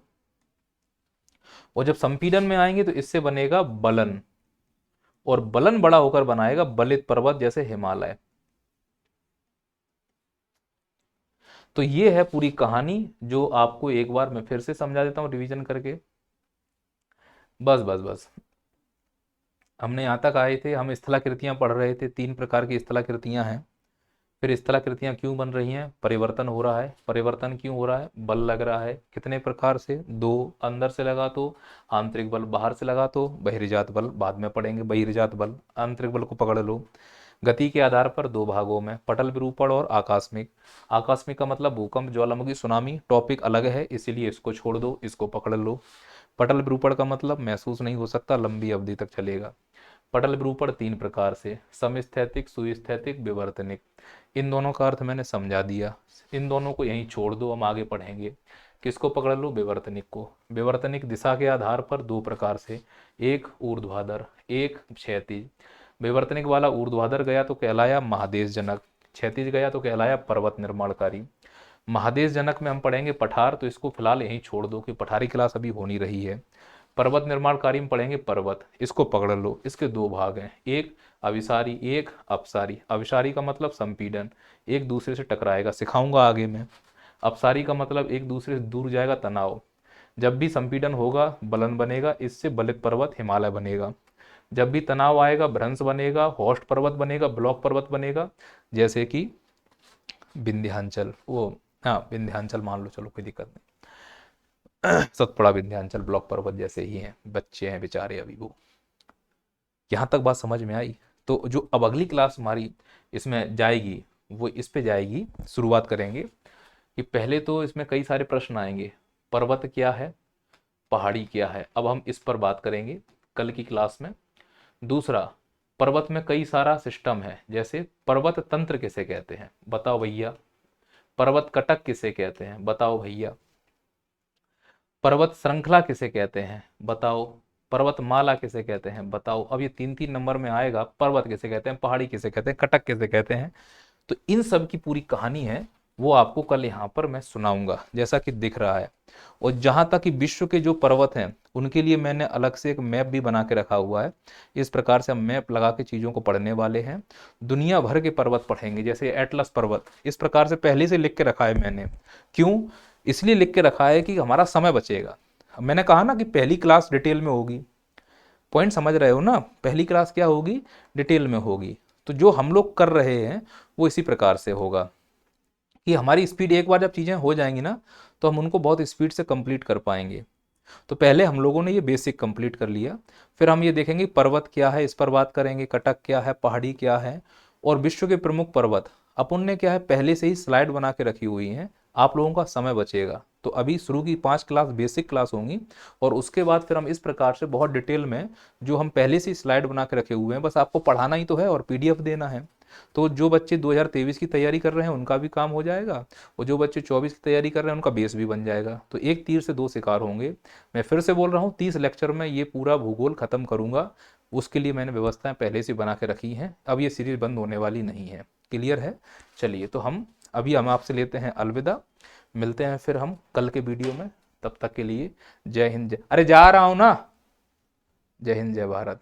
और जब संपीड़न में आएंगे तो इससे बनेगा बलन, और बलन बड़ा होकर बनाएगा बलित पर्वत जैसे हिमालय। तो ये है पूरी कहानी, जो आपको एक बार मैं फिर से समझा देता हूं रिवीजन करके। बस बस बस, हमने यहां तक आए थे, हम स्थलाकृतियां पढ़ रहे थे। तीन प्रकार की स्थलाकृतियां हैं, फिर स्थलाकृतियां क्यों बन रही हैं? परिवर्तन हो रहा है। परिवर्तन क्यों हो रहा है? बल लग रहा है। कितने प्रकार से? दो। अंदर से लगा तो आंतरिक बल, बाहर से लगा तो बहिर्जात बल। बाद में पढ़ेंगे बहिर्जात बल। आंतरिक बल को पकड़ लो। गति के आधार पर दो भागों में, पटल विरूपण और आकस्मिक। आकस्मिक का मतलब भूकंप, ज्वालामुखी, सुनामी। टॉपिक अलग है इसीलिए इसको छोड़ दो, इसको पकड़ लो। पटल विरूपण का मतलब महसूस नहीं हो सकता, लंबी अवधि तक चलेगा। पटल विरूपण तीन प्रकार से, समस्थैतिक, सुस्थैतिक, विवर्तनिक। इन दोनों का अर्थ मैंने समझा दिया, इन दोनों को यहीं छोड़ दो, हम आगे पढ़ेंगे। किसको पकड़ लो? विवर्तनिक को। विवर्तनिक दिशा के आधार पर दो प्रकार से, एक ऊर्ध्वाधर, एक क्षैतिज। विवर्तनिक वाला ऊर्ध्वाधर गया तो कहलाया महादेशजनक, क्षैतिज गया तो कहलाया पर्वत निर्माणकारी। महादेश जनक में हम पढ़ेंगे पठार, तो इसको फिलहाल यहीं छोड़ दो कि पठारी क्लास अभी हो नहीं रही है। पर्वत निर्माणकारी में पढ़ेंगे पर्वत, इसको पकड़ लो। इसके दो भाग हैं, एक अभिसारी, एक अपसारी। अभिसारी का मतलब संपीड़न, एक दूसरे से टकराएगा, सिखाऊंगा आगे में। अपसारी का मतलब एक दूसरे से दूर जाएगा, तनाव। जब भी संपीड़न होगा बलन बनेगा, इससे बलित पर्वत हिमालय बनेगा। जब भी तनाव आएगा भ्रंश बनेगा, होस्ट पर्वत बनेगा, ब्लॉक पर्वत बनेगा, जैसे कि विंध्याचल, वो हाँ विंध्याचल मान लो, चलो कोई दिक्कत नहीं। सतपुड़ा विंध्याचल ब्लॉक पर्वत जैसे ही हैं, बच्चे हैं बेचारे अभी वो। यहाँ तक बात समझ में आई? तो जो अब अगली क्लास हमारी इसमें जाएगी वो इस पे जाएगी। शुरुआत करेंगे कि पहले तो इसमें कई सारे प्रश्न आएंगे, पर्वत क्या है, पहाड़ी क्या है, अब हम इस पर बात करेंगे कल की क्लास में। दूसरा, पर्वत में कई सारा सिस्टम है, जैसे पर्वत तंत्र किसे कहते हैं बताओ भैया। पर्वत कटक किसे कहते हैं बताओ भैया। पर्वत श्रृंखला किसे कहते हैं बताओ। पर्वतमाला किसे कहते हैं बताओ। अब ये तीन तीन नंबर में आएगा, पर्वत किसे कहते हैं, पहाड़ी किसे कहते हैं, कटक किसे कहते हैं। तो इन सब की पूरी कहानी है, वो आपको कल यहाँ पर मैं सुनाऊंगा, जैसा कि दिख रहा है। और जहां तक कि विश्व के जो पर्वत हैं उनके लिए मैंने अलग से एक मैप भी बना के रखा हुआ है। इस प्रकार से हम मैप लगा के चीज़ों को पढ़ने वाले हैं। दुनिया भर के पर्वत पढ़ेंगे, जैसे एटलस पर्वत, इस प्रकार से पहले से लिख के रखा है मैंने। क्यों? इसलिए लिख के रखा है कि हमारा समय बचेगा। मैंने कहा ना कि पहली क्लास डिटेल में होगी, पॉइंट समझ रहे हो ना? पहली क्लास क्या होगी? डिटेल में होगी। तो जो हम लोग कर रहे हैं वो इसी प्रकार से होगा कि हमारी स्पीड, एक बार जब चीज़ें हो जाएंगी ना तो हम उनको बहुत स्पीड से कंप्लीट कर पाएंगे। तो पहले हम लोगों ने ये बेसिक कंप्लीट कर लिया, फिर हम ये देखेंगे पर्वत क्या है, इस पर बात करेंगे, कटक क्या है, पहाड़ी क्या है, और विश्व के प्रमुख पर्वत अपन ने क्या है पहले से ही स्लाइड बना के रखी हुई हैं। आप लोगों का समय बचेगा। तो अभी शुरू की 5 क्लास बेसिक क्लास होंगी, और उसके बाद फिर हम इस प्रकार से बहुत डिटेल में जो हम पहले से ही स्लाइड बना के रखे हुए हैं, बस आपको पढ़ाना ही तो है और पीडीएफ देना है। तो जो बच्चे 2023 की तैयारी कर रहे हैं उनका भी काम हो जाएगा, और जो बच्चे 24 की तैयारी कर रहे हैं उनका बेस भी बन जाएगा। तो एक तीर से दो शिकार होंगे। मैं फिर से बोल रहा हूँ, 30 लेक्चर में ये पूरा भूगोल खत्म करूंगा। उसके लिए मैंने व्यवस्थाएं पहले से बना के रखी हैं, अब ये सीरीज बंद होने वाली नहीं है। क्लियर है? चलिए, तो हम आपसे लेते हैं अलविदा। मिलते हैं फिर हम कल के वीडियो में। तब तक के लिए जय हिंद, जय, अरे जा रहा हूं ना। जय हिंद, जय भारत।